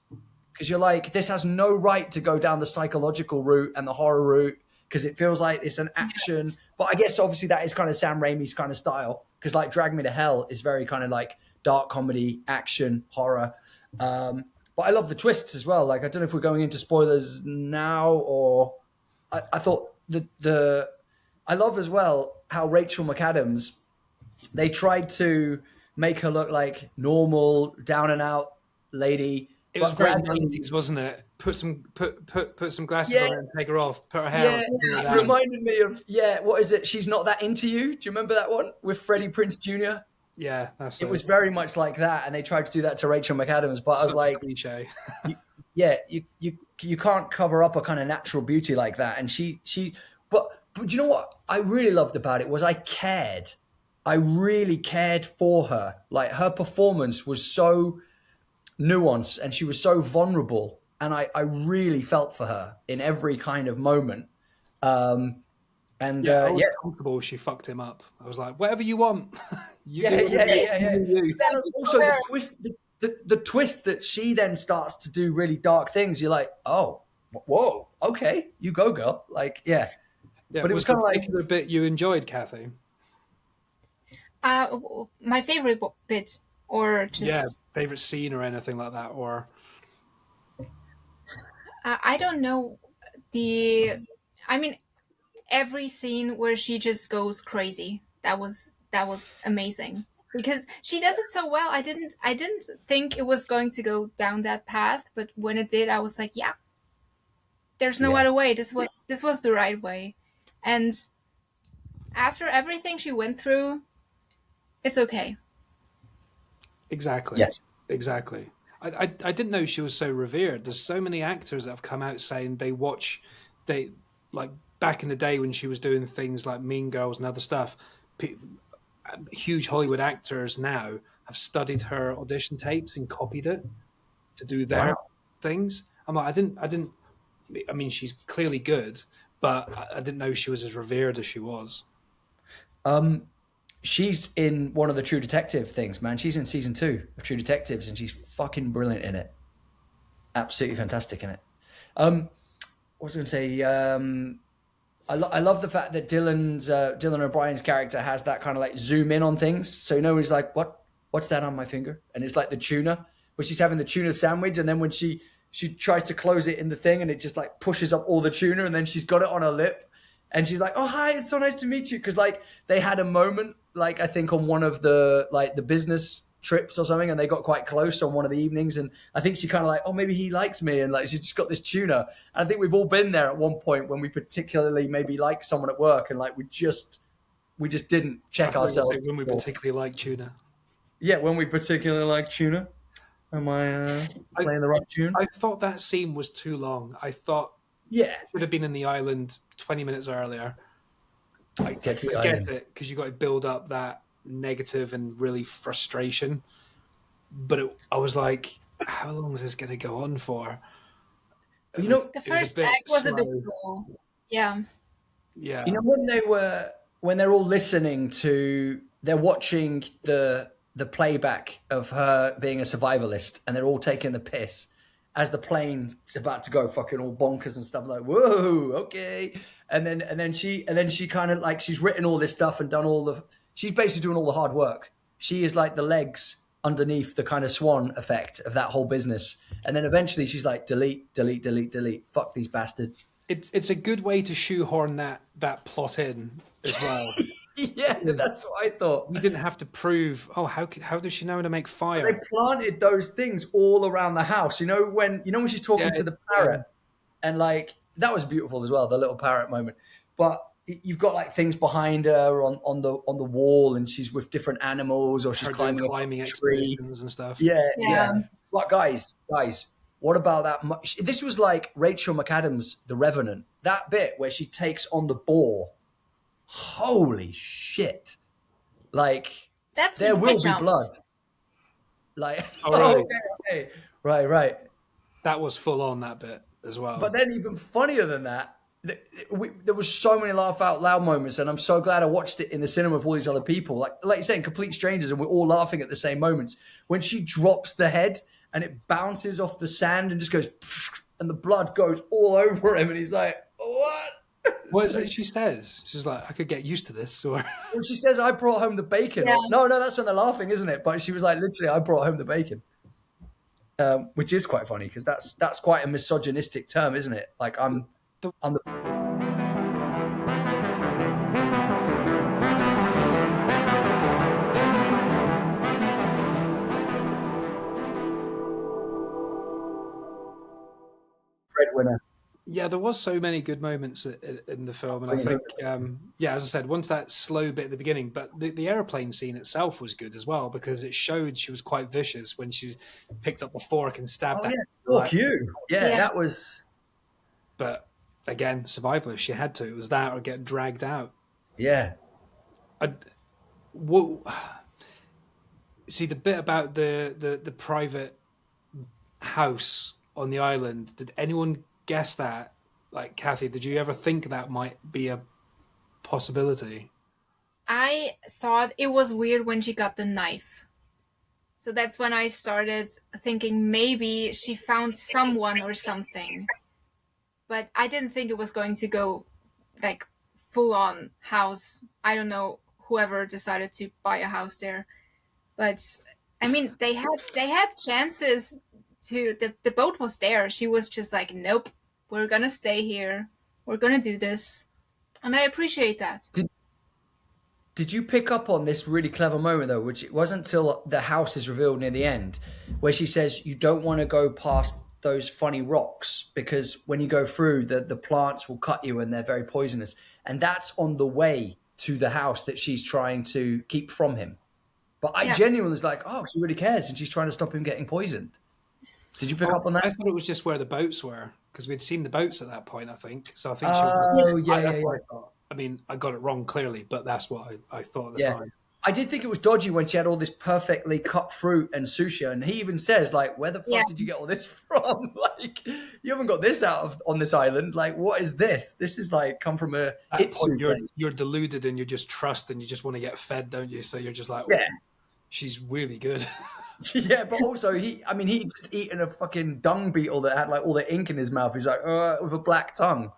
Because you're like, this has no right to go down the psychological route and the horror route, because it feels like it's an action. But I guess obviously that is kind of Sam Raimi's kind of style, because like Drag Me to Hell is very kind of like dark comedy, action, horror. But I love the twists as well. Like, I don't know if we're going into spoilers now, or I thought I love as well how Rachel McAdams, they tried to make her look like normal, down and out lady It was But very gradually, 90s, wasn't it? Put some glasses yeah, on it and take her off. Put her hair yeah, on. it Down. reminded me of what is it? She's Not That Into You. Do you remember that one with Freddie Prinze Jr.? Yeah, that's It it. was very much like that, and they tried to do that to Rachel McAdams. But I was Such a like, cliche. you, you can't cover up a kind of natural beauty like that. And but you know what I really loved about it was I cared. I really cared for her. Like her performance was so nuanced and she was so vulnerable, and I really felt for her in every kind of moment. And Yeah, I was comfortable she fucked him up. I was like, whatever you want. You do whatever you do. But then also the twist, the twist that she then starts to do really dark things. You're like, oh, whoa, okay, you go, girl. Like, yeah. Yeah, But it was there kind a of like, particular bit you enjoyed, Kathy? My favorite bit, or just favorite scene or anything like that, or I don't know. I mean, every scene where she just goes crazy. That was amazing because she does it so well. I didn't think it was going to go down that path, but when it did, I was like, yeah, there's no other way. This was the right way. And after everything she went through, it's okay. exactly, yes, exactly. I didn't know she was so revered. There's so many actors that have come out saying they like back in the day when she was doing things like Mean Girls and other stuff. Huge Hollywood actors now have studied her audition tapes and copied it to do their things. I'm like, I didn't. I mean, she's clearly good, but I didn't know she was as revered as she was. she's in one of the True Detective things, man. She's in season 2 of True Detectives, and she's fucking brilliant in it. Absolutely fantastic in it. What was I going to say? I love the fact that Dylan O'Brien's character has that kind of like zoom in on things. So he's like, what's that on my finger? And it's like the tuna, where she's having the tuna sandwich, and then when she tries to close it in the thing, and it just like pushes up all the tuna, and then she's got it on her lip, and she's like, oh hi, it's so nice to meet you, because like they had a moment, like I think on one of the like the business trips or something, and they got quite close on one of the evenings, and I think she kind of like, oh, maybe he likes me, and like she's just got this tuna. And I think we've all been there at one point when we particularly maybe like someone at work, and like we just didn't check ourselves when we particularly like tuna. Yeah, when we particularly like tuna. Am I playing the right tune? I thought that scene was too long. I thought Yeah, should have been in the island 20 minutes earlier. I get it, because you got to build up that negative and really frustration. But I was like, how long is this going to go on for? The first act was a bit slow. Yeah. Yeah. When they're all listening to, they're watching the playback of her being a survivalist, and they're all taking the piss as the plane's about to go fucking all bonkers and stuff, like, whoa, okay. And then she kind of like, she's written all this stuff and done she's basically doing all the hard work. She is like the legs underneath the kind of swan effect of that whole business. And then eventually she's like, delete, delete, delete, delete. Fuck these bastards. It's a good way to shoehorn that plot in as well. Yeah, that's what I thought. We didn't have to prove, how does she know how to make fire? They planted those things all around the house. When she's talking to the parrot, and like that was beautiful as well, the little parrot moment. But you've got like things behind her on the wall, and she's with different animals, or she's climbing a tree and stuff. Yeah. But guys, what about that? This was like Rachel McAdams, The Revenant. That bit where she takes on the boar. Holy shit! Like there will be blood. Like okay. Right. That was full on, that bit as well. But then even funnier than that, there was so many laugh out loud moments, and I'm so glad I watched it in the cinema with all these other people, like you're saying, complete strangers, and we're all laughing at the same moments. When she drops the head and it bounces off the sand and just goes, and the blood goes all over him, and he's like, what? What is it she says? She's like, I could get used to this. Or well, she says, I brought home the bacon. Yeah. No, that's when they're laughing, isn't it? But she was like, literally, I brought home the bacon. Which is quite funny, because that's quite a misogynistic term, isn't it? Like I'm the breadwinner. Yeah, there was so many good moments in the film, and I think, as I said, once that slow bit at the beginning, but the airplane scene itself was good as well because it showed she was quite vicious when she picked up the fork and stabbed Oh that. yeah, fuck you. Yeah, that was. But again, survivalist. She had to. It was that or get dragged out. Yeah. See the bit about the private house on the island. Did anyone guess that? Like Kathy, did you ever think that might be a possibility? I thought it was weird when she got the knife. So that's when I started thinking maybe she found someone or something. But I didn't think it was going to go like full on house. I don't know whoever decided to buy a house there. But I mean they had chances to the boat was there. She was just like, nope, we're gonna stay here. We're gonna do this. And I appreciate that. Did you pick up on this really clever moment though, which it wasn't until the house is revealed near the end, where she says you don't want to go past those funny rocks because when you go through, the plants will cut you and they're very poisonous. And that's on the way to the house that she's trying to keep from him. But I genuinely was like, oh, she really cares and she's trying to stop him getting poisoned. Did you pick up on that? I thought it was just where the boats were because we'd seen the boats at that point, I think. So I think I mean, I got it wrong clearly, but that's what I thought at the time. I did think it was dodgy when she had all this perfectly cut fruit and sushi, and he even says, like, where the fuck did you get all this from? Like, you haven't got this on this island. Like, what is this? This is like come from a you're deluded and you just trust and you just want to get fed, don't you? So you're just like, she's really good. Yeah, but also he'd just eaten a fucking dung beetle that had like all the ink in his mouth. He's like, with a black tongue.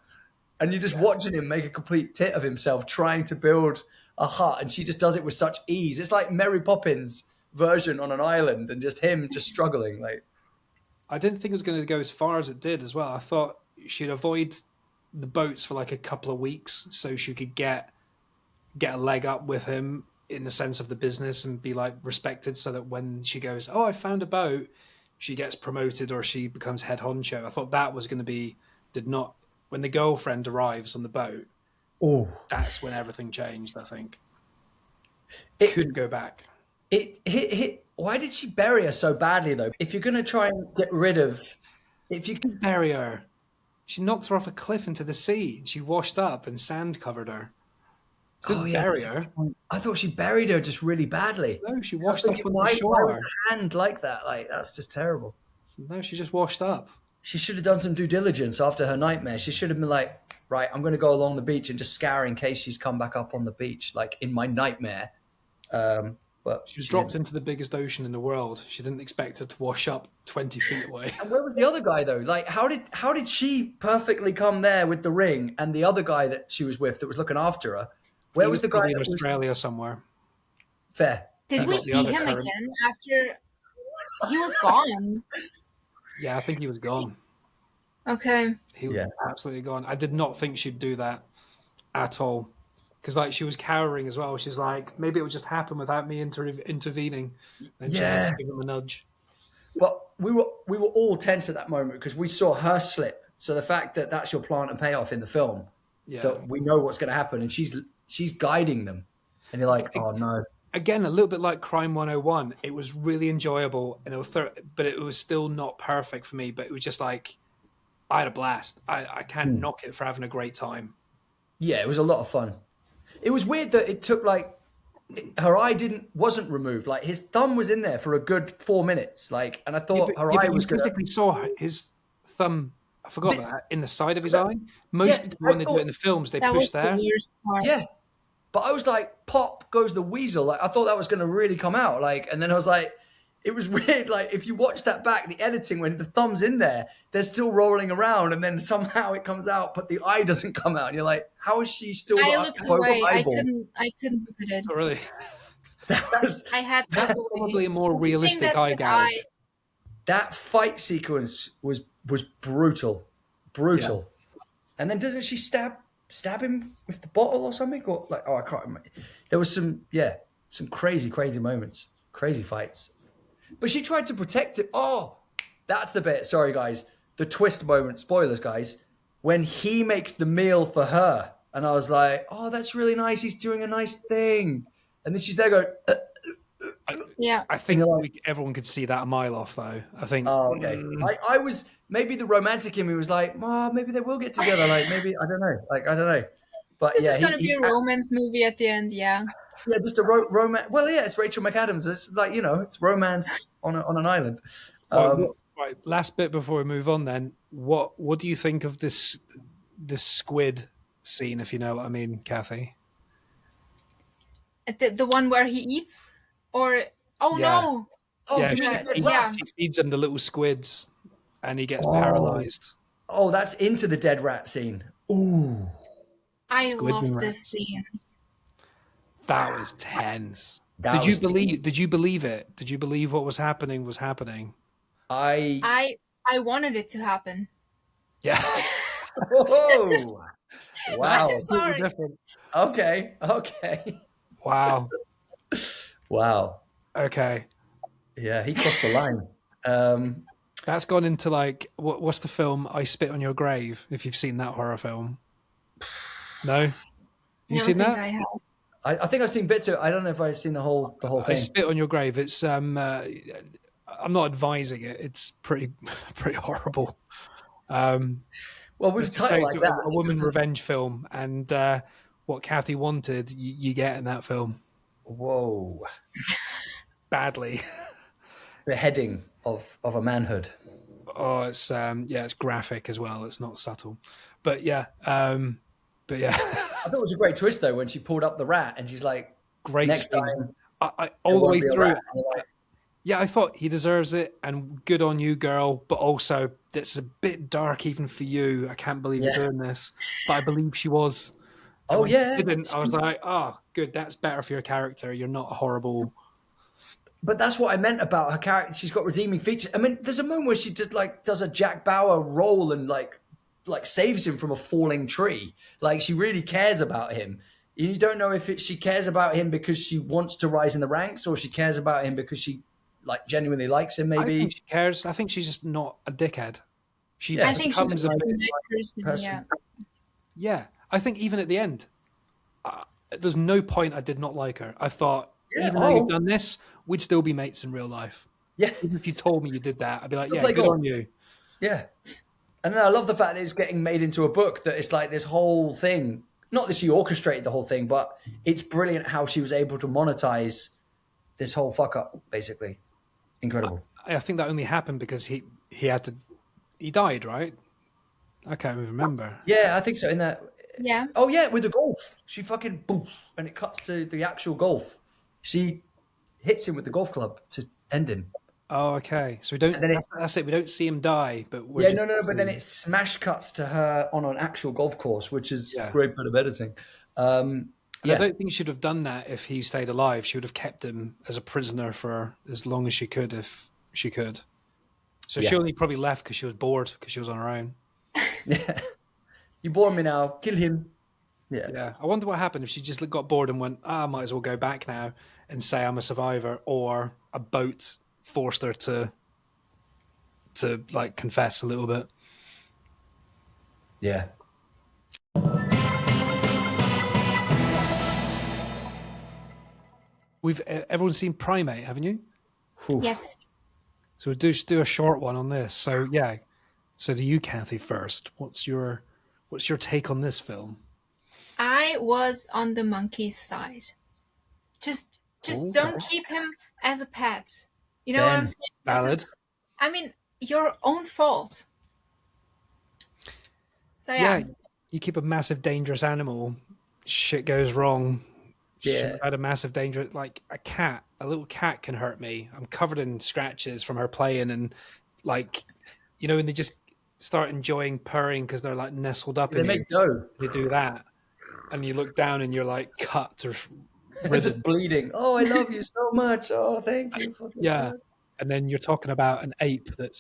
And you're just watching him make a complete tit of himself trying to build a hut, and she just does it with such ease. It's like Mary Poppins version on an island and just him just struggling. Like, I didn't think it was going to go as far as it did as well. I thought she'd avoid the boats for like a couple of weeks so she could get a leg up with him in the sense of the business and be like respected so that when she goes, oh, I found a boat, she gets promoted or she becomes head honcho. I thought that was going to be, when the girlfriend arrives on the boat, that's when everything changed, I think. It couldn't go back. Why did she bury her so badly, though? If you're going to try and get rid of... If you can bury her, she knocked her off a cliff into the sea. She washed up and sand covered her. Bury her. I thought she buried her just really badly. No, she washed up on the shore. Why was the hand like that? Like, that's just terrible. No, she just washed up. She should have done some due diligence after her nightmare. She should have been like, right, I'm going to go along the beach and just scour in case she's come back up on the beach, like in my nightmare. But she was dropped into the biggest ocean in the world. She didn't expect her to wash up 20 feet away. And where was the other guy though? Like, how did she perfectly come there with the ring and the other guy that she was with that was looking after her? Where was the guy in Australia somewhere? Fair. Did we see him again after he was gone? Yeah, I think he was gone. Okay. He was absolutely gone. I did not think she'd do that at all. Because like she was cowering as well. She's like, maybe it would just happen without me intervening. And she had to give him a nudge. But we were all tense at that moment because we saw her slip. So the fact that that's your plant and payoff in the film, that we know what's going to happen, and she's guiding them, and you're like, oh no. Again, a little bit like Crime 101. It was really enjoyable, and but it was still not perfect for me. But it was just like, I had a blast. I can't knock it for having a great time. Yeah, it was a lot of fun. It was weird that it took like her eye wasn't removed. Like his thumb was in there for a good 4 minutes. Like, and I thought her eye was going. Physically saw his thumb. I forgot that in the side of his eye. Most people when they do it in the films, they push there. Yeah. But I was like, pop goes the weasel. Like I thought that was going to really come out. Like, and then I was like, it was weird. Like if you watch that back, the editing when the thumb's in there, they're still rolling around, and then somehow it comes out, but the eye doesn't come out. And you're like, how is she still? I looked away. I couldn't look at it. Oh, really? I had that's probably a more realistic eye gouge. That fight sequence was brutal. Yeah. And then doesn't she stab him with the bottle or something? Or like, I can't remember. There was some crazy moments, crazy fights. But she tried to protect it. Oh, that's the bit. Sorry, guys. the twist moment, spoilers, guys, when he makes the meal for her. And I was like, oh, that's really nice. He's doing a nice thing. And then she's there going, Yeah. I think everyone could see that a mile off, though. I think. oh, okay. I was, maybe the romantic in me was like, oh, maybe they will get together. Like, maybe, I don't know. Like, I don't know. But This yeah, is gonna be a romance movie at the end, yeah. yeah, just a romance. Well, yeah, it's Rachel McAdams. It's like, it's romance on an island. Right, last bit before we move on. Then, what do you think of this squid scene? If you know what I mean, Kathy. The one where he eats, or Yeah. no, Oh, Yeah, do you mean the yeah. she feeds him the little squids, and he gets Oh. paralyzed. Oh, that's into the dead rat scene. Ooh. I Squid and love this rats. scene. That was tense. That Did was- you believe it? Did you believe what was happening was happening? I wanted it to happen. Yeah. Whoa. Wow. I'm sorry. Different. Okay. Wow. Wow. Okay. Yeah, he crossed the line. That's gone into like what's the film I Spit on Your Grave? If you've seen that horror film, no, you seen that? I have. I think I've seen bits of it. I don't know if I've seen the whole I thing. Spit on Your Grave. It's I'm not advising it. It's pretty horrible. Well, with a So title it's like that, a woman revenge film, and what Kathy wanted, you get in that film whoa, badly. beheading of a manhood. Oh, it's it's graphic as well. It's not subtle, but yeah. I thought it was a great twist though when she pulled up the rat and she's like, Great next scene. time, I all the way through. rat. And you're like, Yeah, I thought he deserves it, and good on you, girl. But also, it's a bit dark even for you. I can't believe you're doing this, but I believe she was. And oh when yeah. she didn't, I was like, oh, good. That's better for your character. You're not horrible. But that's what I meant about her character. She's got redeeming features. I mean, there's a moment where she just like does a Jack Bauer roll and like saves him from a falling tree. Like she really cares about him. You don't know if she cares about him because she wants to rise in the ranks, or she cares about him because she like genuinely likes him. I Maybe think she cares. I think she's just not a dickhead. I think she's becomes a a bit. nice person. Yeah. Yeah, I think even at the end, there's no point I did not like her. I thought, even though you've done this, we'd still be mates in real life. Yeah. Even if you told me you did that, I'd be like, yeah, play good golf. on you. Yeah. And then I love the fact that it's getting made into a book, that it's like this whole thing. Not that she orchestrated the whole thing, but it's brilliant how she was able to monetize this whole fuck up, basically. Incredible. I think that only happened because he died, right? I can't even remember. Yeah, I think so. In that. Yeah. Oh yeah, with the golf. She fucking boom, and it cuts to the actual golf. She hits him with the golf club to end him. Oh, okay. So we don't. That's it. We don't see him die, but we're No. But then it smash cuts to her on an actual golf course, which is a great bit of editing. I don't think she would have done that if he stayed alive. She would have kept him as a prisoner for as long as she could, if she could. So she only probably left because she was bored, because she was on her own. Yeah. You bore me now. Kill him. Yeah. I wonder what happened if she just got bored and went, I might as well go back now and say I'm a survivor, or a boat forced her to like confess a little bit. Yeah. Everyone's seen Primate, haven't you? Yes. So we'll just do a short one on this. So yeah. So to you, Kathy, first. What's your take on this film? I was on the monkey's side. Just don't keep him as a pet. You know what I'm saying? Valid. I mean, your own fault. So Yeah, you keep a massive dangerous animal, shit goes wrong. Yeah. She had a massive danger, like a little cat can hurt me. I'm covered in scratches from her playing, and like, when they just start enjoying purring because they're like nestled up in They you. make dough. They do that, and you look down and you're like cut or They're just bleeding. Oh, I love you so much. Oh, thank you. yeah. And then you're talking about an ape that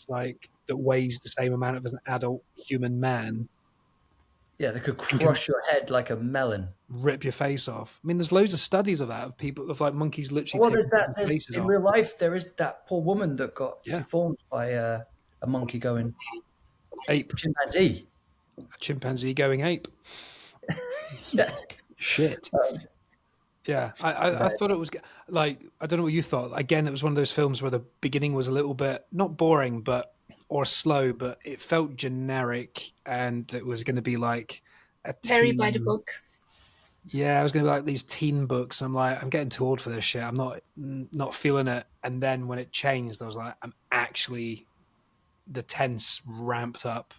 weighs the same amount as an adult human man. Yeah, they could crush your head like a melon. Rip your face off. I mean, there's loads of studies of that, of people, of like monkeys literally Well, taking there's that. people's faces In off. real life, there is that poor woman that got deformed by a monkey going. Ape. Chimpanzee. A chimpanzee going ape. Yeah. Shit. Yeah, I thought it was like, I don't know what you thought. Again, it was one of those films where the beginning was a little bit not boring, or slow, but it felt generic, and it was going to be like a Very by the teen. book. Yeah, I was going to be like these teen books. I'm like, I'm getting too old for this shit. I'm not feeling it. And then when it changed, I was like, I'm actually, the tense ramped up,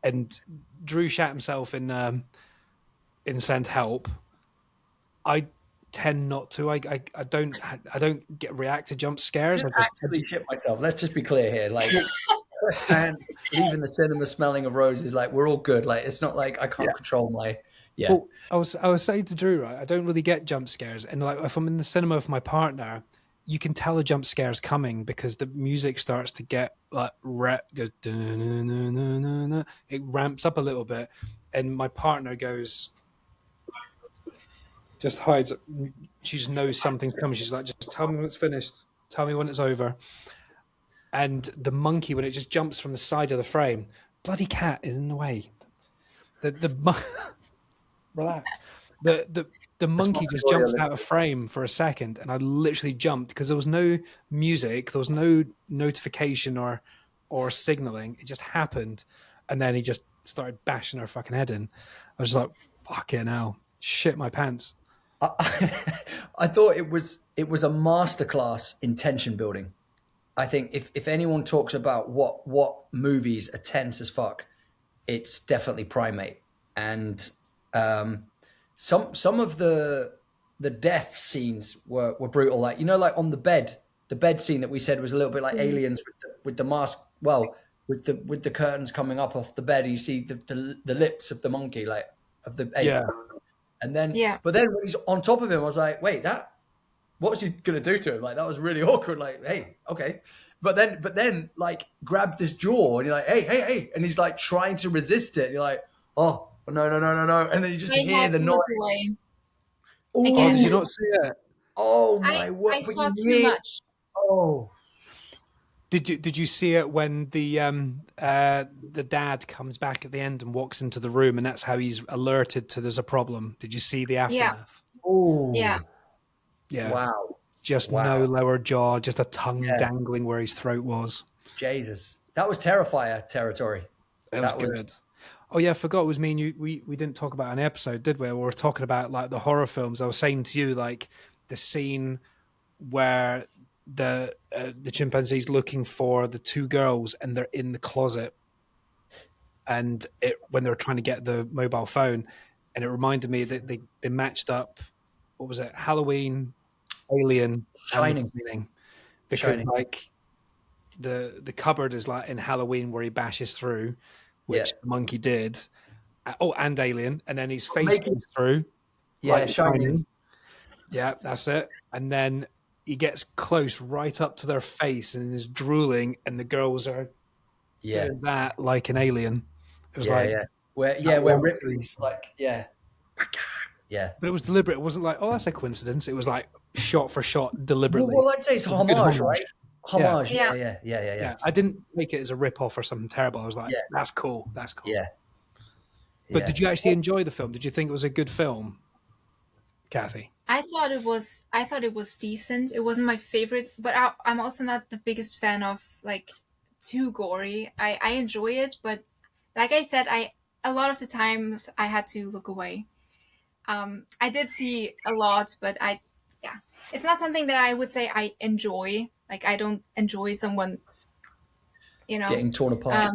and Drew shat himself in Send Help. I tend not to. I don't get react to jump scares. I actually shit myself. Let's just be clear here. Like, pants, leaving the cinema smelling of roses. Like, we're all good. Like, it's not like I can't control my. Yeah. Well, I was saying to Drew, right, I don't really get jump scares, and like if I'm in the cinema with my partner, you can tell a jump scare's coming because the music starts to get like goes, it ramps up a little bit, and my partner goes, just hides. She just knows something's coming. She's like, just tell me when it's finished. Tell me when it's over. And the monkey, when it just jumps from the side of the frame, bloody cat is in the way. Relax. The monkey just jumps out of frame for a second, and I literally jumped because there was no music, there was no notification or signaling. It just happened, and then he just started bashing her fucking head in. I was like, fucking hell, shit my pants. I thought it was a masterclass in tension building. I think if anyone talks about what movies are tense as fuck, it's definitely Primate. And some of the death scenes were brutal. Like, you know, like on the bed scene that we said was a little bit like Aliens with the mask. Well, with the curtains coming up off the bed, you see the lips of the monkey, like of the ape. Yeah. And then, but then when he's on top of him, I was like, wait, what was he going to do to him? Like, that was really awkward. Like, hey, okay. But then like grabbed his jaw and you're like, hey. And he's like trying to resist it. And you're like, oh, no. And then you just hear the noise. Oh, did you not see it? Oh my word. I saw too much. Oh. Did you see it when the dad comes back at the end and walks into the room, and that's how he's alerted to there's a problem? Did you see the aftermath? Oh. Yeah. Wow. Just no lower jaw, just a tongue dangling where his throat was. Jesus. That was Terrifier territory. That was good. Oh yeah, I forgot it was me and you. We didn't talk about an episode, did we? We were talking about like the horror films. I was saying to you like the scene where the chimpanzee's looking for the two girls and they're in the closet, and when they're trying to get the mobile phone, and it reminded me that they matched up. What was it? Halloween, Alien, Shining. Because Shining. like the cupboard is like in Halloween where he bashes through, which the monkey did. Oh, and Alien, and then his face goes through. Yeah, like Shining. Yeah, that's it. And then he gets close right up to their face and is drooling, and the girls are doing that like an alien. It was where Ripley's like, yeah. But it was deliberate. It wasn't like, oh, that's a coincidence. It was like shot for shot, deliberately. Well, I'd say it's homage, right? Homage. Yeah. I didn't make it as a rip-off or something terrible. I was like, that's cool. Yeah. But did you actually enjoy the film? Did you think it was a good film, Cathy? I thought it was decent. It wasn't my favorite, but I'm also not the biggest fan of like too gory. I enjoy it, but like I said, a lot of the times I had to look away. I did see a lot, but it's not something that I would say I enjoy. Like, I don't enjoy someone, getting torn apart.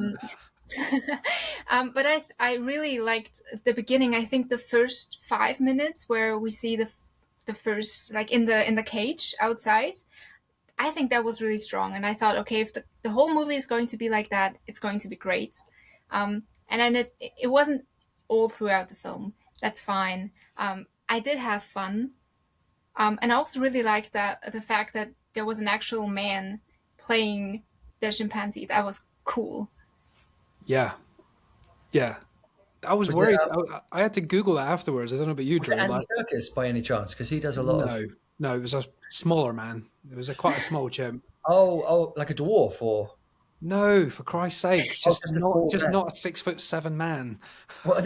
But I really liked the beginning. I think the first 5 minutes where we see the first, like in the cage outside, I think that was really strong. And I thought, okay, if the whole movie is going to be like that, it's going to be great. And then it wasn't all throughout the film. That's fine. I did have fun. And I also really liked the fact that there was an actual man playing the chimpanzee. That was cool. Yeah. I was worried. I had to Google that afterwards. I don't know about you, Drew. Was it Andy Serkis by any chance? Because he does a lot of... No, it was a smaller man. It was quite a small chimp. Oh, like a dwarf or... No, for Christ's sake, Oh, just a small man. not a 6'7" man. Well,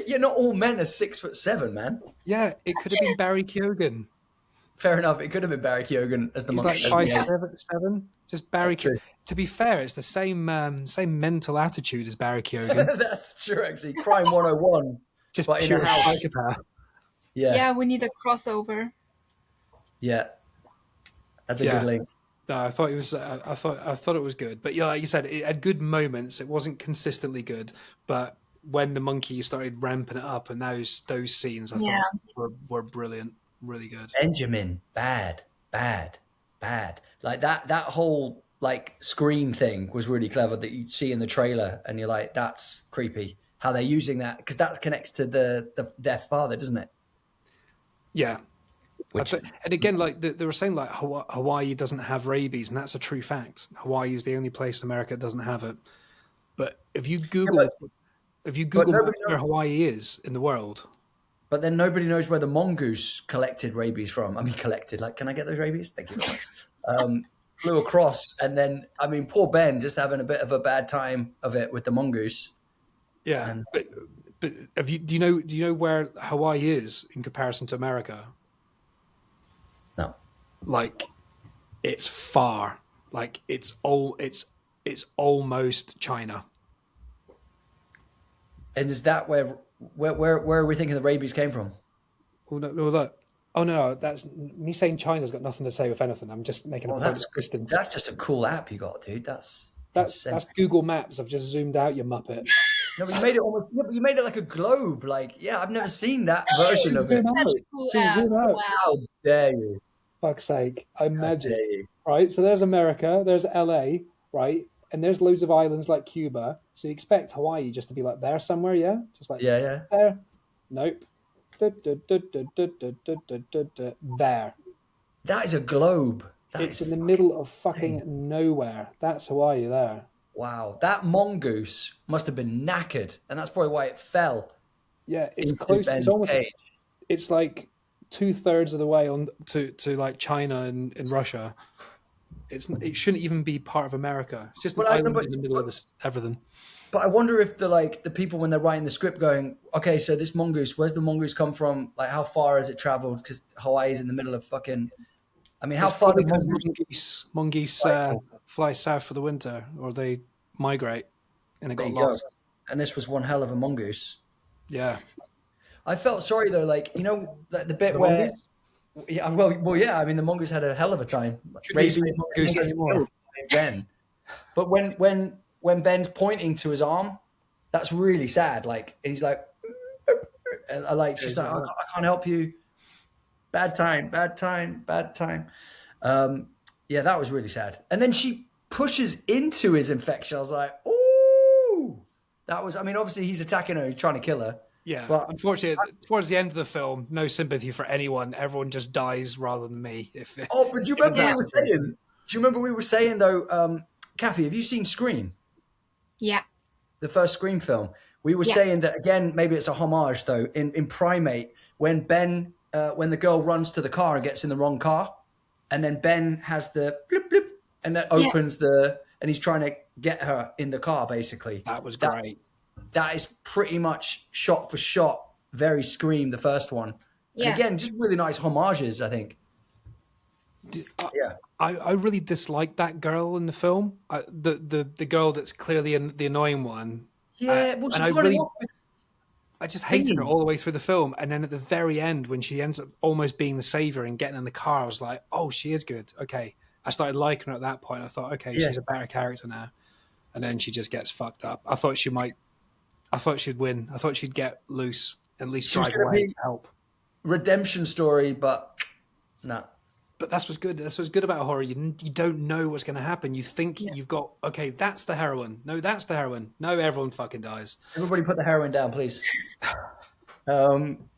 you're not all men are 6'7", man. Yeah, it could have been Barry Keoghan. Fair enough. It could have been Barry Keoghan as the He's monkey. like 5'7". Just Barry. That's true. To be fair, it's the same mental attitude as Barry Keoghan. That's true, actually. Crime 101. Just but in pure a house. psychopath. Yeah. Yeah, we need a crossover. Yeah. That's a good link. No, I thought it was. I thought it was good, but yeah, like you said, it had good moments. It wasn't consistently good, but when the monkey started ramping it up, and those scenes, I thought were brilliant, really good. Benjamin, bad. Like that whole like screen thing was really clever that you see in the trailer, and you're like, that's creepy. How they're using that, because that connects to the deaf father, doesn't it? Yeah. Which, and again, like they were saying, like Hawaii doesn't have rabies, and that's a true fact. Hawaii is the only place in America that doesn't have it. But if you Google where Hawaii is in the world, but then nobody knows where the mongoose collected rabies from. I mean, collected. Like, can I get those rabies? Thank you. Flew across, and then I mean, poor Ben just having a bit of a bad time of it with the mongoose. Yeah, and, but do you know where Hawaii is in comparison to America? No. Like, it's far. Like, it's almost China. And is that where are we thinking the rabies came from? Oh no, look. Oh no, that's me saying China's got nothing to say with anything. I'm just making a point of distance. That's just a cool app you got, dude. That's Google Maps. I've just zoomed out, you muppet. No, but you made it almost. Yeah, but you made it like a globe. Like, yeah, I've never seen that version of it. Zoom out. Wow. How dare you? Fuck's sake! I magic. Right, so there's America, there's LA, right, and there's loads of islands like Cuba. So you expect Hawaii just to be like there somewhere, yeah? Just like there. Nope. There. That is a globe. It's in the middle of fucking nowhere. That's Hawaii there. Wow, that mongoose must have been knackered, and that's probably why it fell. Yeah, it's close. It's almost. It's like 2/3 of the way on to like China and Russia. It shouldn't even be part of America. It's just an island in the middle of this everything. But I wonder if the people when they're writing the script going, okay, so this mongoose, where's the mongoose come from? Like, how far has it traveled? Because Hawaii is in the middle of fucking. I mean, how far do mongoose fly south for the winter, or they migrate, and it got lost. And this was one hell of a mongoose. Yeah, I felt sorry though, like the bit where, yeah, well, yeah. I mean, the mongoose had a hell of a time. Rabies killed Ben, but when Ben's pointing to his arm, that's really sad. Like, and he's like, she's like, I can't help you. Bad time. Yeah, that was really sad. And then she pushes into his infection. I was like, ooh, that was. I mean, obviously he's attacking her, he's trying to kill her. Yeah, but unfortunately, towards the end of the film, no sympathy for anyone. Everyone just dies rather than me. But do you remember we were saying? Do you remember we were saying though, Cathy? Have you seen Scream? Yeah. The first Scream film. We were saying that again. Maybe it's a homage though. In Primate, when the girl runs to the car and gets in the wrong car, and then Ben has the blip blip, and that opens and he's trying to get her in the car. Basically, that was great. That is pretty much shot for shot, very Scream, the first one. Yeah. And again, just really nice homages, I think. I really disliked that girl in the film. The girl that's clearly the annoying one. Yeah, well, she's running off with. I just hated her all the way through the film. And then at the very end, when she ends up almost being the savior and getting in the car, I was like, oh, she is good. Okay. I started liking her at that point. I thought, okay, she's a better character now. And then she just gets fucked up. I thought she'd win. I thought she'd get loose, at least drive away to help. Redemption story, but no. But that's what's good. That's what's good about horror. You don't know what's going to happen. You think you've got, okay, that's the heroine. No, that's the heroine. No, everyone fucking dies. Everybody put the heroine down, please. And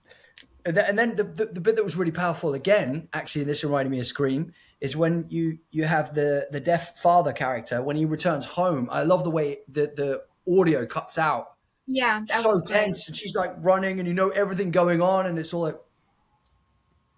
then the bit that was really powerful again, actually, and this reminded me of Scream, is when you have the deaf father character, when he returns home. I love the way the audio cuts out. Yeah, that so was tense. And she's like running and everything going on, and it's all like,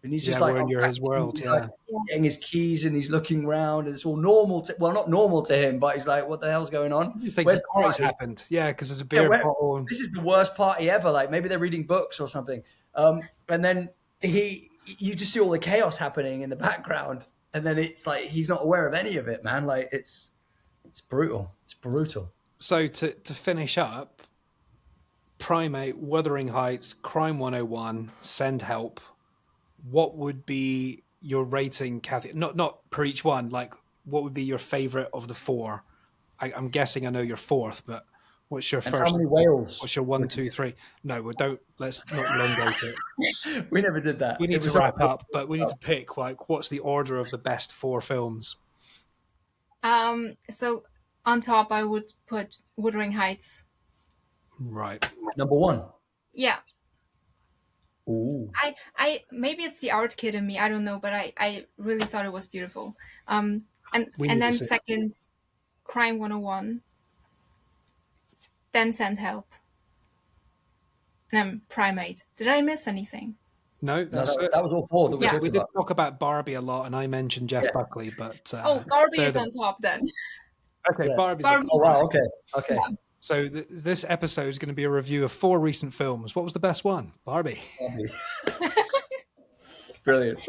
And he's just Yeah, like we're in your his unpacking, world. he's Yeah. like getting his keys and he's looking around and it's all normal. Well, not normal to him, but he's like, what the hell's going on? He just thinks Where's a the party's party? happened. Yeah, because there's a Yeah, beer bottle. this is the worst party ever. Like maybe they're reading books or something. And then you just see all the chaos happening in the background. And then it's like, he's not aware of any of it, man. Like it's brutal. It's brutal. So to finish up, Primate, Wuthering Heights, Crime 101, Send Help. What would be your rating, Cathy? Not per each one. Like, what would be your favorite of the four? I'm guessing I know your fourth, but what's your And first? how many whales? What's your 1, 2, 3? No, we don't. Let's not elongate it. We never did that. We need It to was wrap up, but we need to pick like what's the order of the best four films. So on top, I would put Wuthering Heights. Right. number one. Yeah. Ooh. I maybe it's the art kid in me. I don't know, but I really thought it was beautiful. And We need then to see it. second, Crime 101. Then Send Help. And then Primate. Did I miss anything? No, No, that's it. that was all four that we Yeah. talked We did about. talk about Barbie a lot, and I mentioned Jeff Yeah. Buckley, but Oh, Barbie they're is the- on top then. okay, Yeah. Barbie's. Barbie- Oh wow. Okay. Okay. So this episode is going to be a review of 4 recent films. What was the best one? Barbie. Brilliant.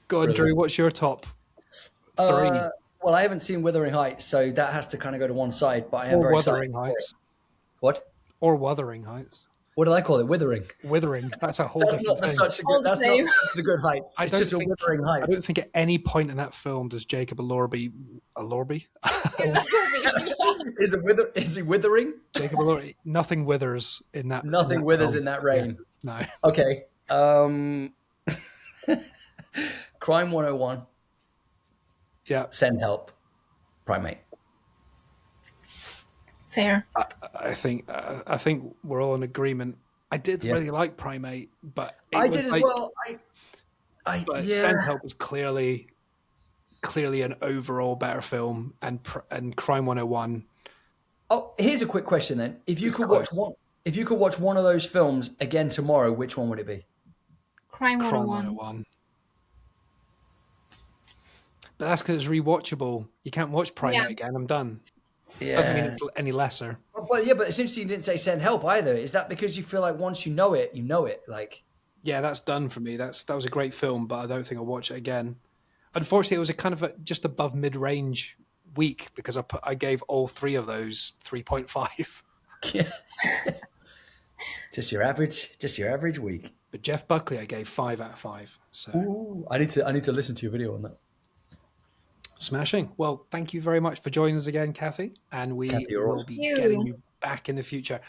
Go on, Brilliant. Drew. What's your top 3? Well, I haven't seen Wuthering Heights, so that has to kind of go to one side. But I am Or very Wuthering excited. for it. Heights. What? Or Wuthering Heights. What did I call it? Withering. Withering. That's a whole That's different not thing. such a All good. the That's same. not such the good heights. I It's don't just a think- Wuthering I don't Heights. think at any point in that film does Jacob Elordi. Is it wither? Is he withering? Jacob Elordi. Nothing withers in that. Nothing withers in that rain. No. Okay. Crime 101. Yeah. Send Help. Primate. I Fair. think we're all in agreement. I did Yeah. really like Primate, but I did as well. But yeah. Send Help is clearly an overall better film, and Crime 101. Oh, here's a quick question then. If you could watch one of those films again tomorrow, which one would it be? Crime Crime 101. 101. But that's because it's rewatchable. You can't watch Primate Yeah. again. I'm done. Doesn't mean Yeah. it's any lesser. But it's interesting you didn't say Send Help either. Is that because you feel like once you know it, you know it? Like, Yeah, that's done for me. That was a great film, but I don't think I'll watch it again. Unfortunately, it was a kind of just above mid-range week because I gave all 3 of those 3.5. just your average week. But Jeff Buckley, I gave 5 out of 5. So Ooh, I need to listen to your video on that. smashing. Well, thank you very much for joining us again, Cathy, and we Cathy, you're will awesome. be Thank you. getting you back in the future.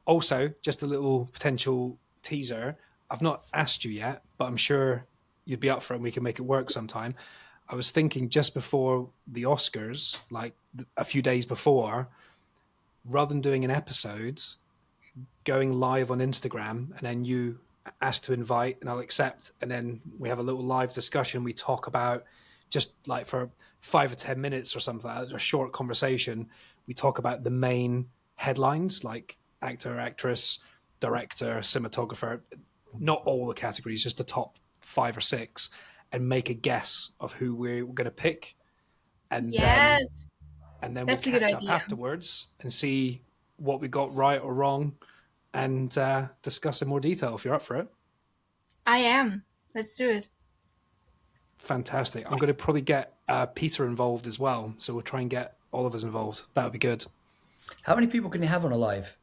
Also, just a little potential teaser. I've not asked you yet, but I'm sure you'd be up for it and we can make it work sometime. I was thinking just before the Oscars, like a few days before, rather than doing an episode, going live on Instagram, and then you ask to invite and I'll accept, and then we have a little live discussion. We talk about just like for 5 or 10 minutes or something like that, a short conversation. We talk about the main headlines like actor, actress, director, cinematographer, not all the categories, just the top 5 or 6, and make a guess of who we're going to pick. And Yes. then That's we'll a good catch up idea. afterwards and see what we got right or wrong, and discuss in more detail if you're up for it. I am. Let's do it. Fantastic. I'm going to probably get Peter involved as well, so we'll try and get all of us involved. That would be good. How many people can you have on a live?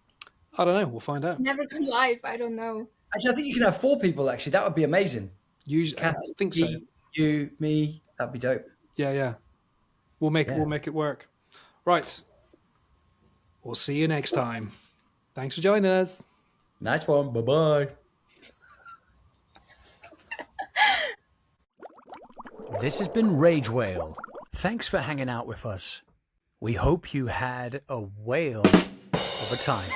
I don't know. We'll find out. Never go live. I don't know. Actually, I think you can have 4 people. Actually, that would be amazing. Usually, I Cathy, think so. you, me. That'd be dope. Yeah. We'll make Yeah. it work. Right. We'll see you next time. Thanks for joining us. Nice one. Bye bye. This has been Rage Whale. Thanks for hanging out with us. We hope you had a whale of a time.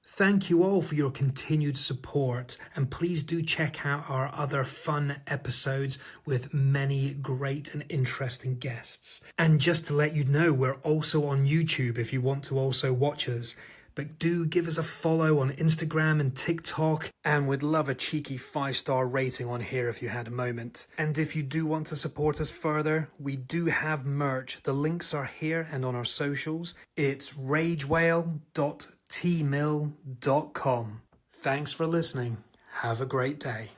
Thank you all for your continued support, and please do check out our other fun episodes with many great and interesting guests. And just to let you know, we're also on YouTube if you want to also watch us. But do give us a follow on Instagram and TikTok, and we'd love a cheeky 5-star rating on here if you had a moment. And if you do want to support us further, we do have merch. The links are here and on our socials. It's ragewhale.tmill.com. Thanks for listening. Have a great day.